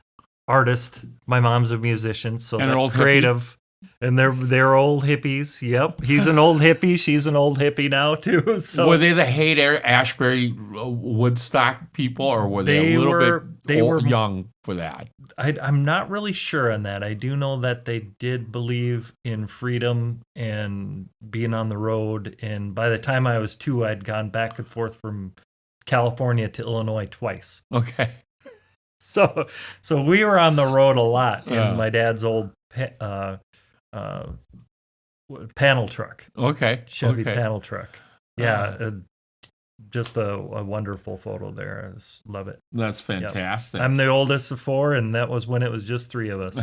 artist. My mom's a musician, so And an old that's creative. And they're old hippies. Yep, he's an old hippie. She's an old hippie now too. So were they the Haight-Ashbury Woodstock people, or were they a little bit young for that? I'm not really sure on that. I do know that they did believe in freedom and being on the road. And by the time I was 2, I'd gone back and forth from California to Illinois twice. Okay. So we were on the road a lot in my dad's old panel truck. Okay. Chevy panel truck. Yeah. Just a wonderful photo there. I just love it. That's fantastic. Yep. I'm the oldest of 4, and that was when it was just 3 of us.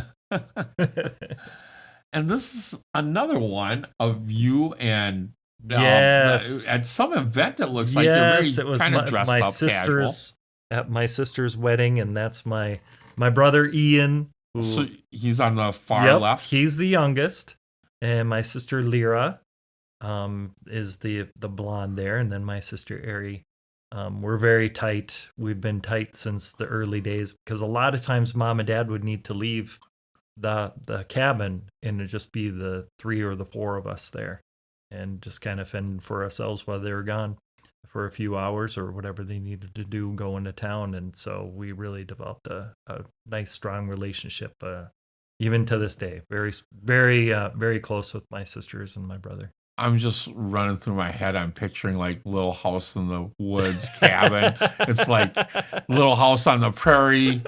And this is another one of you and yes, at some event it looks like you're very it was kind of dressed my up sister's at my sister's wedding, and that's my brother Ian. Who, so he's on the far left. He's the youngest, and my sister Lyra is the blonde there, and then my sister Ari. We're very tight. We've been tight since the early days because a lot of times mom and dad would need to leave the cabin and it'd just be the 3 or the 4 of us there and just kind of fend for ourselves while they were gone for a few hours or whatever they needed to do going to town. And so we really developed a nice, strong relationship, even to this day. Very, very, very close with my sisters and my brother. I'm just running through my head. I'm picturing like Little House in the Woods cabin. It's like Little House on the Prairie,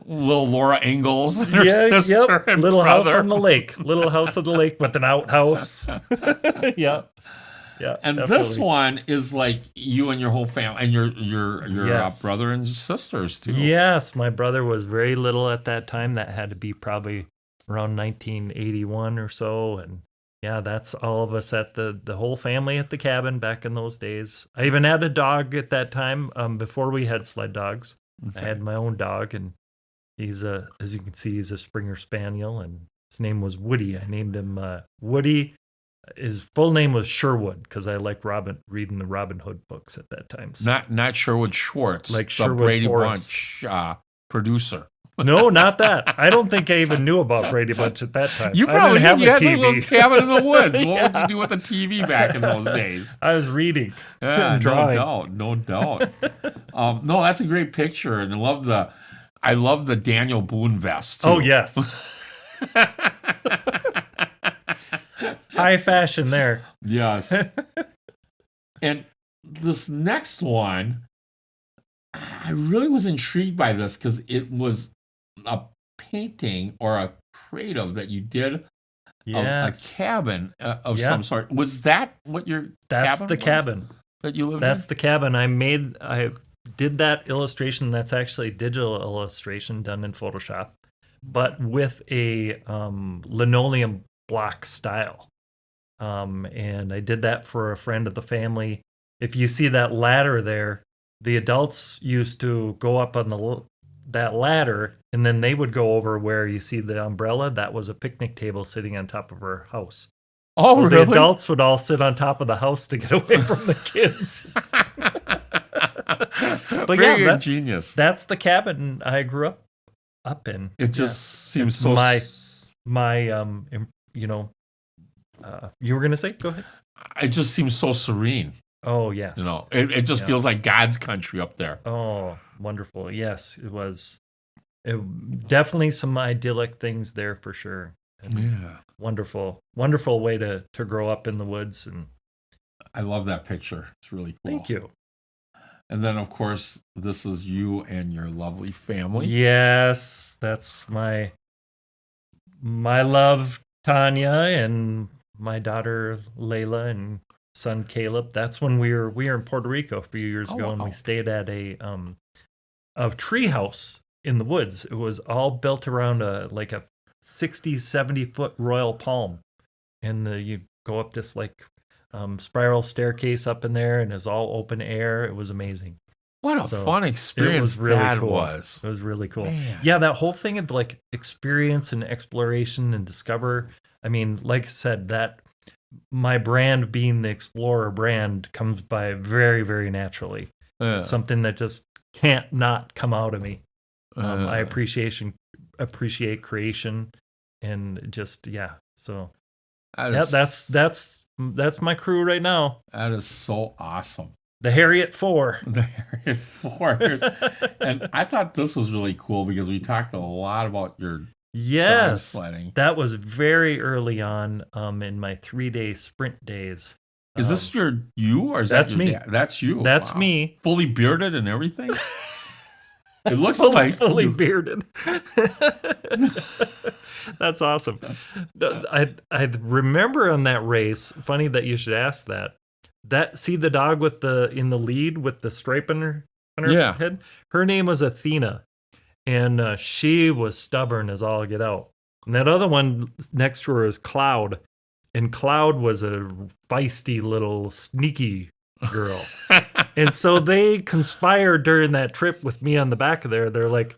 little Laura Ingalls and her sister and Little brother. House on the Lake. Little House on the Lake with an outhouse. Yeah. And definitely. This one is like you and your whole family and your Yes. brother and sisters too. Yes, my brother was very little at that time. That had to be probably around 1981 or so, and yeah, that's all of us at the whole family at the cabin back in those days. I even had a dog at that time before we had sled dogs. Okay. I had my own dog, and he's as you can see, he's a Springer Spaniel, and his name was Woody. I named him Woody. His full name was Sherwood because I liked reading the Robin Hood books at that time. So. Not Sherwood Schwartz, Like the Sherwood Brady Forrest. Bunch producer. No, not that. I don't think I even knew about Brady Bunch at that time. You I probably didn't have you a had TV. a little cabin in the woods. What Yeah. would you do with a TV back in those days? I was reading. Yeah, and drawing. no doubt. No, that's a great picture, and I love the Daniel Boone vest. Too. Oh yes. High fashion there. Yes. And this next one, I really was intrigued by this because it was a painting or a creative that you did of a Yes. cabin of Yeah. some sort. Was that what your That's cabin the was cabin. that you lived That's in? the cabin. I did that illustration. That's actually a digital illustration done in Photoshop, but with a linoleum block style. And I did that for a friend of the family. If you see that ladder there, the adults used to go up on that ladder, and then they would go over where you see the umbrella. That was a picnic table sitting on top of her house. Oh, So really? the adults would all sit on top of the house to get away from the kids. But Very yeah, ingenious. that's the cabin I grew up in. It just seems It's so. my you were gonna say? Go ahead. It just seems so serene. Oh yes. You know, it just feels like God's country up there. Oh, wonderful. Yes, it was. Definitely some idyllic things there for sure. And Yeah. wonderful way to grow up in the woods. And I love that picture. It's really cool. thank you. And then, of course, this is you and your lovely family. Yes, that's my love, Tanya, and my daughter Layla and son Caleb. That's when we were in Puerto Rico a few years ago, and wow. we stayed at a tree house in the woods. It was all built around a 60, 70 foot royal palm, and you go up this spiral staircase up in there, and it's all open air. It was amazing. What a fun experience It was really that cool. was. It was really cool. Man. Yeah, that whole thing of experience and exploration and discover. I mean, like I said, that my brand being the Explorer brand comes by very, very naturally. Yeah. It's something that just can't not come out of me. I appreciate creation, and just So that's my crew right now. That is so awesome. The Heriot 4. The Heriot 4. And I thought this was really cool because we talked a lot about your dog Yes, sledding. that was very early on in my 3-day sprint days. Is this you or is that's that your me. dad? That's you. That's Wow. me. Fully bearded and everything? It looks fully, like fully you- bearded. That's awesome. I remember on that race. Funny that you should ask that. See the dog in the lead with the stripe on her head. Her name was Athena, and she was stubborn as all get out. And that other one next to her is Cloud, and Cloud was a feisty little sneaky girl. And so they conspired during that trip with me on the back of there. They're like,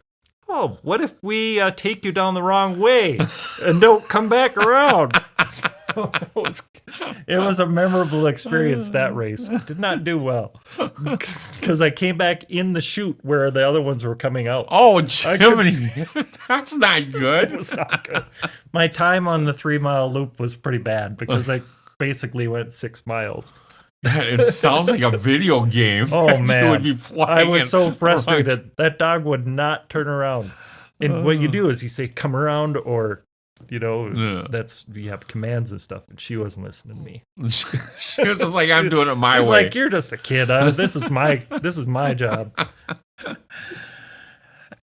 oh, what if we take you down the wrong way and don't come back around? So it was a memorable experience, that race. Did not do well because I came back in the chute where the other ones were coming out. Oh, Jiminy. That's not good. It was not good. My time on the 3-mile loop was pretty bad because I basically went 6 miles. It sounds like a video game. Oh, that man. You would be playing. I was so and- frustrated. That dog would not turn around. And what you do is you say, come around, or, Yeah. you have commands and stuff. And she wasn't listening to me. She was just like, I'm doing it my She's way. like, you're just a kid. This is my job.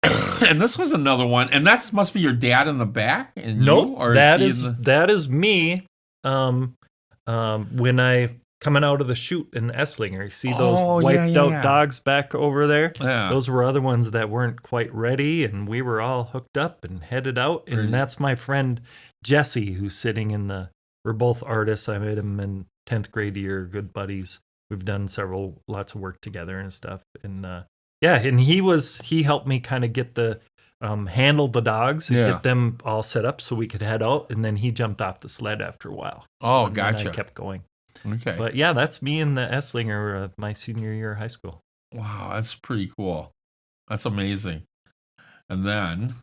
And this was another one. And that must be your dad in the back? And Nope, you, or that he is in the- that is me. When I coming out of the chute in the Esslinger, you see those wiped out dogs back over there. Yeah. Those were other ones that weren't quite ready, and we were all hooked up and headed out. And Really? that's my friend Jesse, who's sitting we're both artists. I met him in 10th grade year, good buddies. We've done lots of work together and stuff. And and he helped me kind of get handle the dogs and get them all set up so we could head out. And then he jumped off the sled after a while. And then gotcha. I kept going. Okay. But yeah, that's me in the Esslinger my senior year of high school. Wow, that's pretty cool. That's amazing. And then,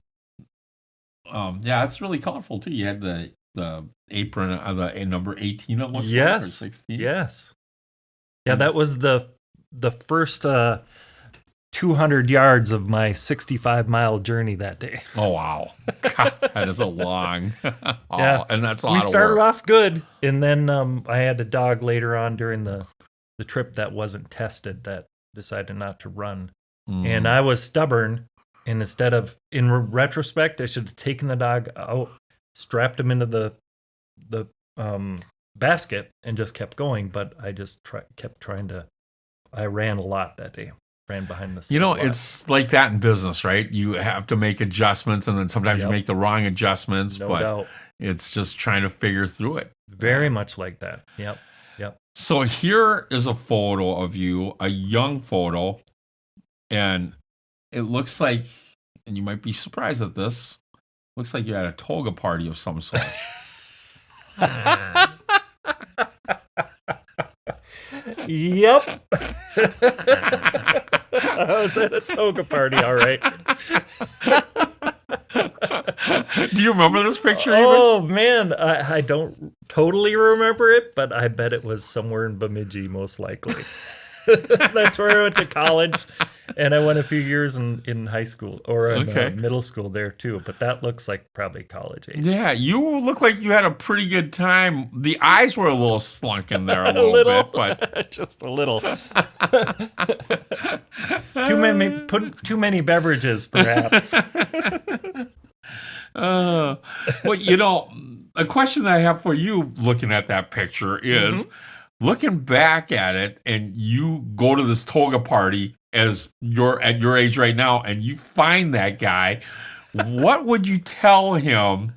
it's really colorful too. You had the apron, the number 18. It looks like, or Yes. 16. Yes. Yeah, that was the first 200 yards of my 65-mile journey that day. Oh, wow. God, that is a long. Yeah. And that's a lot We of started work. off good, and then I had a dog later on during the trip that wasn't tested that decided not to run. And I was stubborn, and instead of, in retrospect, I should have taken the dog out, strapped him into the basket, and just kept going. But I just kept trying to. I ran a lot that day. Ran behind the scenes. It's like that in business, right? You have to make adjustments, and then sometimes you make the wrong adjustments. No but doubt. it's just trying to figure through it. Very much like that. Yep. So here is a photo of you, a young photo, and it looks like, and you might be surprised at this, looks like you had a toga party of some sort. Yep. I was at a toga party, all right. Do you remember this picture? Oh, man. I don't totally remember it, but I bet it was somewhere in Bemidji, most likely. That's where I went to college, and I went a few years in high school, or in middle school there, too. But that looks like probably college age. Yeah, you look like you had a pretty good time. The eyes were a little slunk in there a little bit, but just a little. Too many beverages, perhaps. Well, a question that I have for you looking at that picture is, looking back at it, and you go to this toga party as you're at your age right now, and you find that guy, what would you tell him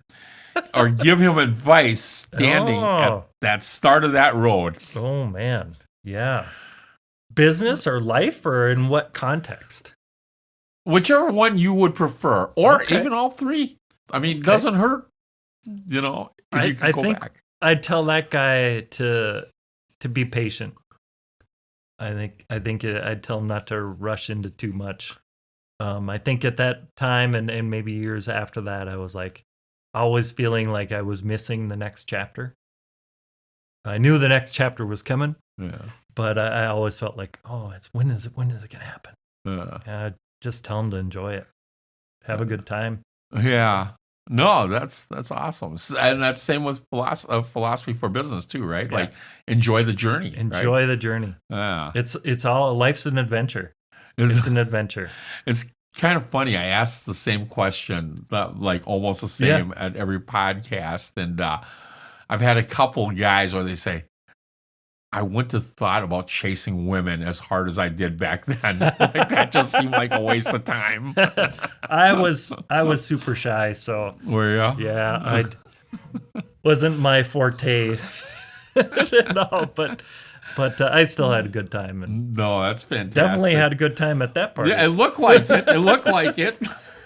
or give him advice standing at that start of that road? Oh, man. Yeah. Business or life, or in what context? Whichever one you would prefer, or even all three. I mean, it doesn't hurt, if you could go back. I'd tell that guy to be patient. I think I'd tell him not to rush into too much. I think at that time and maybe years after that, I was like always feeling like I was missing the next chapter. I knew the next chapter was coming, but I always felt like, when is it going to happen? I'd just tell him to enjoy it, have a good time. Yeah. No, that's awesome. And that's same with philosophy for business too, right? Yeah. Like, enjoy the journey. Enjoy the journey. Yeah. It's all, life's an adventure. It's an adventure. It's kind of funny. I asked the same question, like almost the same at every podcast. And I've had a couple guys where they say, I wouldn't have thought about chasing women as hard as I did back then. Like, that just seemed like a waste of time. I was super shy, so were you? Yeah, I wasn't my forte. No, but I still had a good time, and no, that's fantastic. Definitely had a good time at that party. Yeah, it looked like it. It looked like it.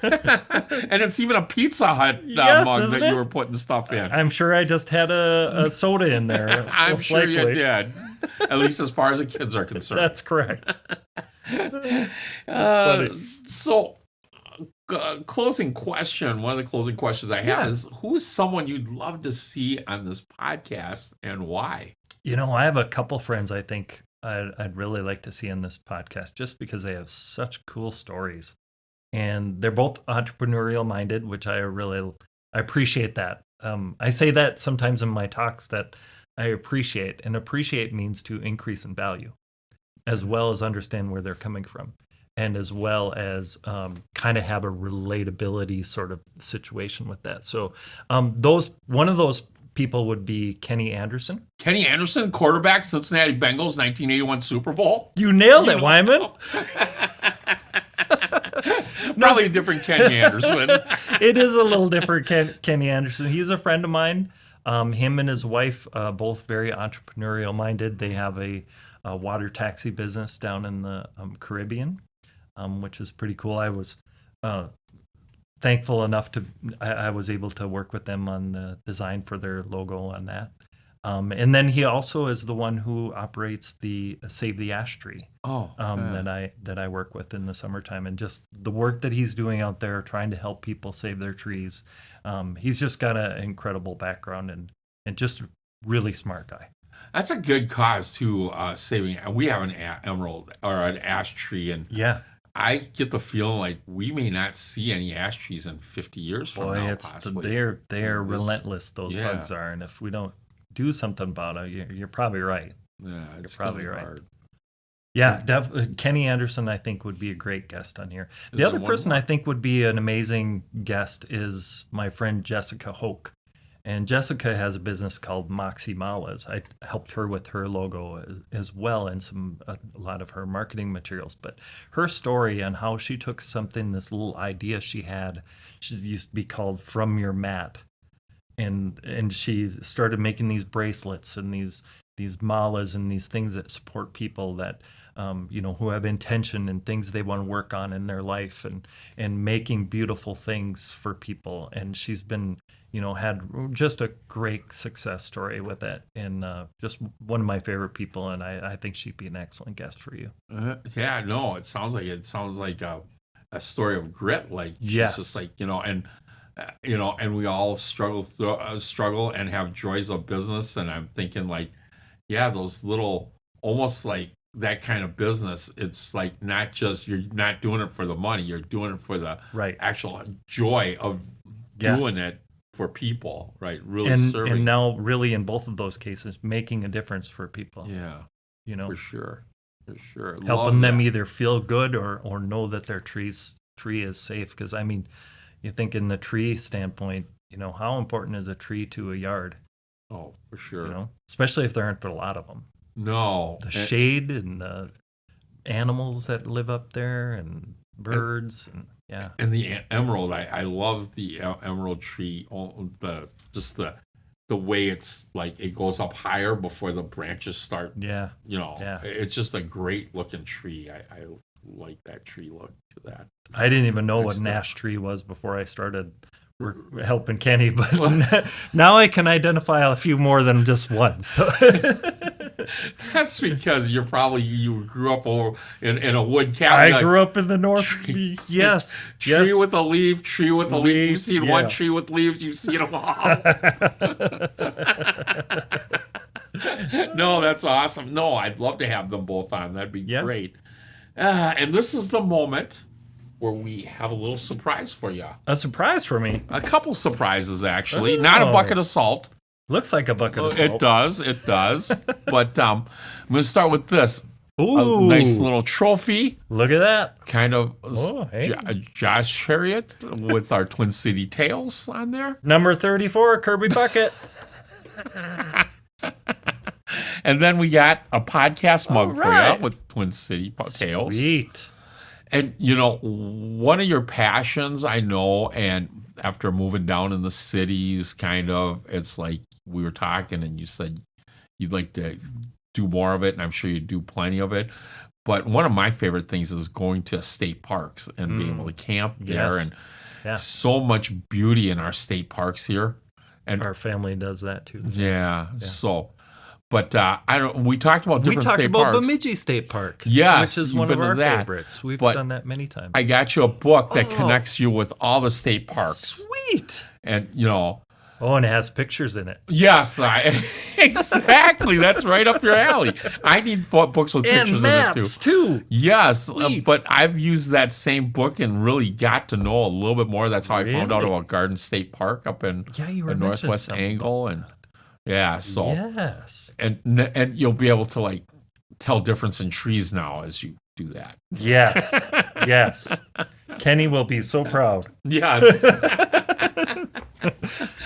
And it's even a Pizza Hut mug that you were putting stuff in. I'm sure I just had a soda in there. I'm sure you did. At least as far as the kids are concerned. That's correct. So, closing question. One of the closing questions I have is, who's someone you'd love to see on this podcast, and why? I have a couple friends I think I'd really like to see on this podcast, just because they have such cool stories. And they're both entrepreneurial minded, which I appreciate that. I say that sometimes in my talks, that I appreciate, and appreciate means to increase in value, as well as understand where they're coming from, and as well as kind of have a relatability sort of situation with that. So one of those people would be Kenny Anderson. Kenny Anderson, quarterback, Cincinnati Bengals, 1981 Super Bowl. You nailed it, Wyman. Probably a different Kenny Anderson. It is a little different Kenny Anderson. He's a friend of mine. Him and his wife, both very entrepreneurial minded. They have a water taxi business down in the Caribbean, which is pretty cool. I was thankful enough I was able to work with them on the design for their logo on that. And then he also is the one who operates the Save the Ash Tree that I work with in the summertime, and just the work that he's doing out there trying to help people save their trees. He's just got an incredible background and just really smart guy. That's a good cause too, saving. We have an emerald or an ash tree, and I get the feeling like we may not see any ash trees in 50 years from Boy, now, it's possibly. they're It's- relentless. Those yeah. bugs are, and if we don't do something about it, you're probably right. Yeah, it's probably gonna be right. hard. Yeah, Kenny Anderson, I think, would be a great guest on here. The Is other there one person more? I think would be an amazing guest is my friend Jessica Hoke. And Jessica has a business called Moxie Malas. I helped her with her logo as well and a lot of her marketing materials. But her story on how she took something, this little idea she had, she used to be called From Your Mat, and she started making these bracelets and these malas and these things that support people that who have intention and things they want to work on in their life, and making beautiful things for people. And she's been had just a great success story with it, and just one of my favorite people. And I think she'd be an excellent guest for you. Yeah, no, it sounds like a story of grit. Like she's Yes. just like and we all struggle and have joys of business. And I'm thinking like, yeah, those little almost like that kind of business. It's like not just you're not doing it for the money, you're doing it for the Right. actual joy of Yes. doing it for people, right? Really And serving. now really in both of those cases making a difference for people. Yeah, for sure. Helping Love them that. either feel good or know that their tree is safe. Because I mean, you think in the tree standpoint, how important is a tree to a yard? Oh, for sure. Especially if there aren't a lot of them. No. The shade and the animals that live up there and birds and yeah. And the emerald, I love the emerald tree. The way it's like it goes up higher before the branches start. Yeah. It's just a great looking tree. I like that tree look to that. I didn't even know what an stuff. ash tree was before I started helping Kenny, but now I can identify a few more than just one. So That's because you grew up over in a wood cabin. I grew up in the north. Yes. Tree yes. with a leaf, tree with a leaf. You've seen one Yeah. tree with leaves, you've seen them all. No, that's awesome. No, I'd love to have them both on. That'd be Yeah. great. And this is the moment where we have a little surprise for you. A surprise for me. A couple surprises, actually. Oh. Not a bucket of salt. Looks like a bucket of salt. It does. But I'm going to start with this. Ooh. A nice little trophy. Look at that. Kind of Oh, hey. Josh Heriot with our Twin City Tales on there. Number 34, Kirby Bucket. And then we got a podcast mug for right. you with Twin City Tales. Sweet. And, one of your passions, I know, and after moving down in the cities, kind of, it's like we were talking and you said you'd like to do more of it, and I'm sure you do plenty of it. But one of my favorite things is going to state parks and being able to camp there. Yes. And Yeah. so much beauty in our state parks here. And Our family does that too. yeah. So, but we talked about We different talked state about parks. Bemidji State Park. Yes, Which is you've one of been to our that. favorites. We've But done that many times. I got you a book that Oh. connects you with all the state parks. Sweet. And, Oh, and it has pictures in it. yes, exactly. That's right up your alley. I need books with And pictures maps, in it, too. too. Yes, Sweet. but I've used that same book and really got to know a little bit more. That's how I found out Really? about Garden State Park up in Yeah, you were the mentioning Northwest something Angle. And yeah, so Yes. and you'll be able to like tell difference in trees now as you do that. Yes. Yes. Kenny will be so proud. Yes.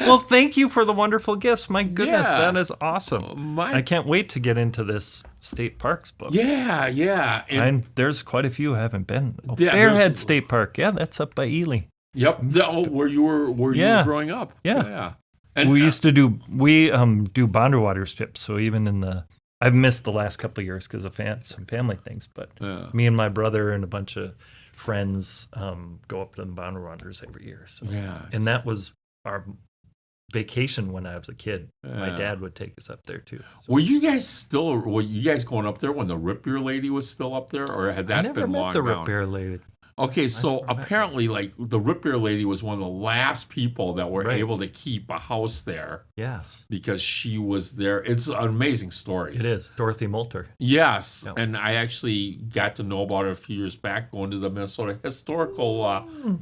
Well, thank you for the wonderful gifts. My goodness, Yeah. that is awesome. I My, can't wait to get into this state parks book. yeah. And, There's quite a few I haven't been. Oh, Yeah, Bearhead there's- State Park. Yeah, that's up by Ely. yep. Where you were Yeah. growing up. Yeah. And We used to do Bonder Water strips. So even I've missed the last couple of years because of some family things, but yeah. me and my brother and a bunch of friends go up to the Bonder Waters every year. So Yeah. and that was our vacation when I was a kid. My Yeah. dad would take us up there too. So Were you guys going up there when the Rip Beer lady was still up there, or had I that never been met long the down? Rip Bear lady. Okay, so apparently, like, the root beer lady was one of the last people that were Right. able to keep a house there Yes, because she was there. It's an amazing story. it is. Dorothy Moulter. Yes, Yeah. and I actually got to know about it a few years back going to the Minnesota Historical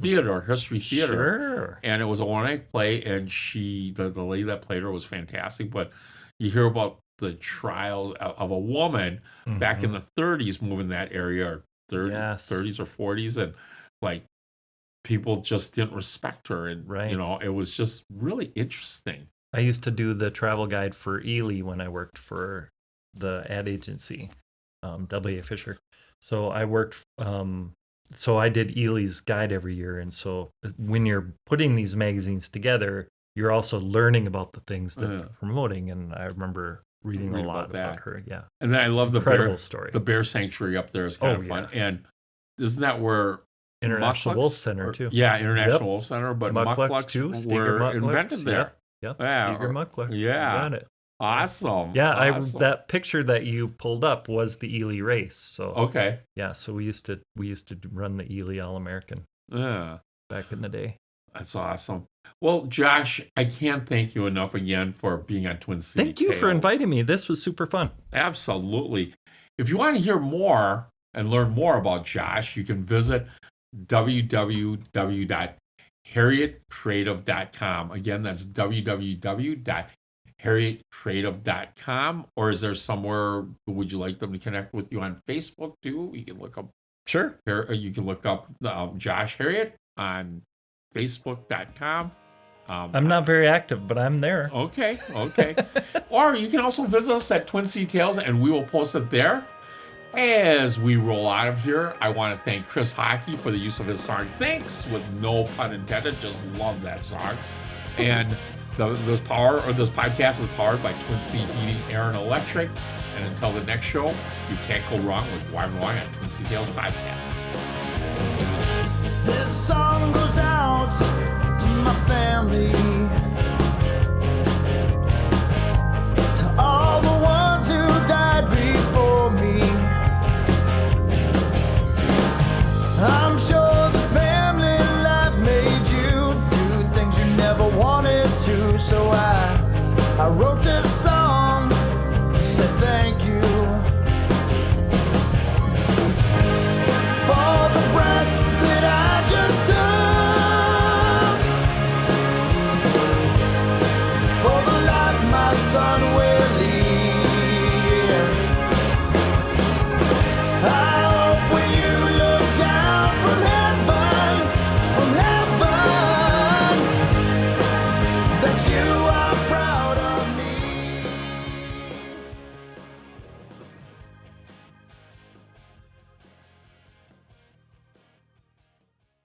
History Theater. Sure. And it was a one-night play, and the lady that played her was fantastic. But you hear about the trials of a woman back in the 30s moving that area, or 30s or 40s, and like people just didn't respect her, and Right. it was just really interesting. I used to do the travel guide for Ely when I worked for the ad agency, W.A. Fisher. So I worked, so I did Ely's guide every year. And so when you're putting these magazines together, you're also learning about the things that they're promoting. And I remember reading a lot about her. Yeah. And then I love Incredible story. The bear sanctuary up there is kind of fun. And isn't that where International Mucklucks Wolf Center too. Yeah, International Wolf Center, but Mucklucks too. were invented there. Yep. Yeah, Steger Mucklucks. yeah. You got it. Awesome. Yeah, awesome. that picture that you pulled up was the Ely race. So Okay. yeah, so we used to run the Ely All American Yeah. back in the day. That's awesome. Well, Josh, I can't thank you enough again for being on Twin City Thank you for Tales. inviting me. This was super fun. Absolutely. If you want to hear more and learn more about Josh, you can visit www.heriotcreative.com. Again, that's www.heriotcreative.com. Or is there somewhere, would you like them to connect with you on Facebook too? You can look up Sure. You can look up Josh Heriot on Facebook.com. I'm not very active, but I'm there. Okay. Or you can also visit us at Twin City Tales, and we will post it there. As we roll out of here, I want to thank Chris Hockey for the use of his song Thanks, with no pun intended. Just love that song. And this podcast is powered by Twin City Heating, Air, and Electric. And until the next show, you can't go wrong with Why I'm Wrong on Twin City Tales Podcast. This song goes out to my family, to all the ones who died before me. I'm sure the family life made you do things you never wanted to, so I wrote this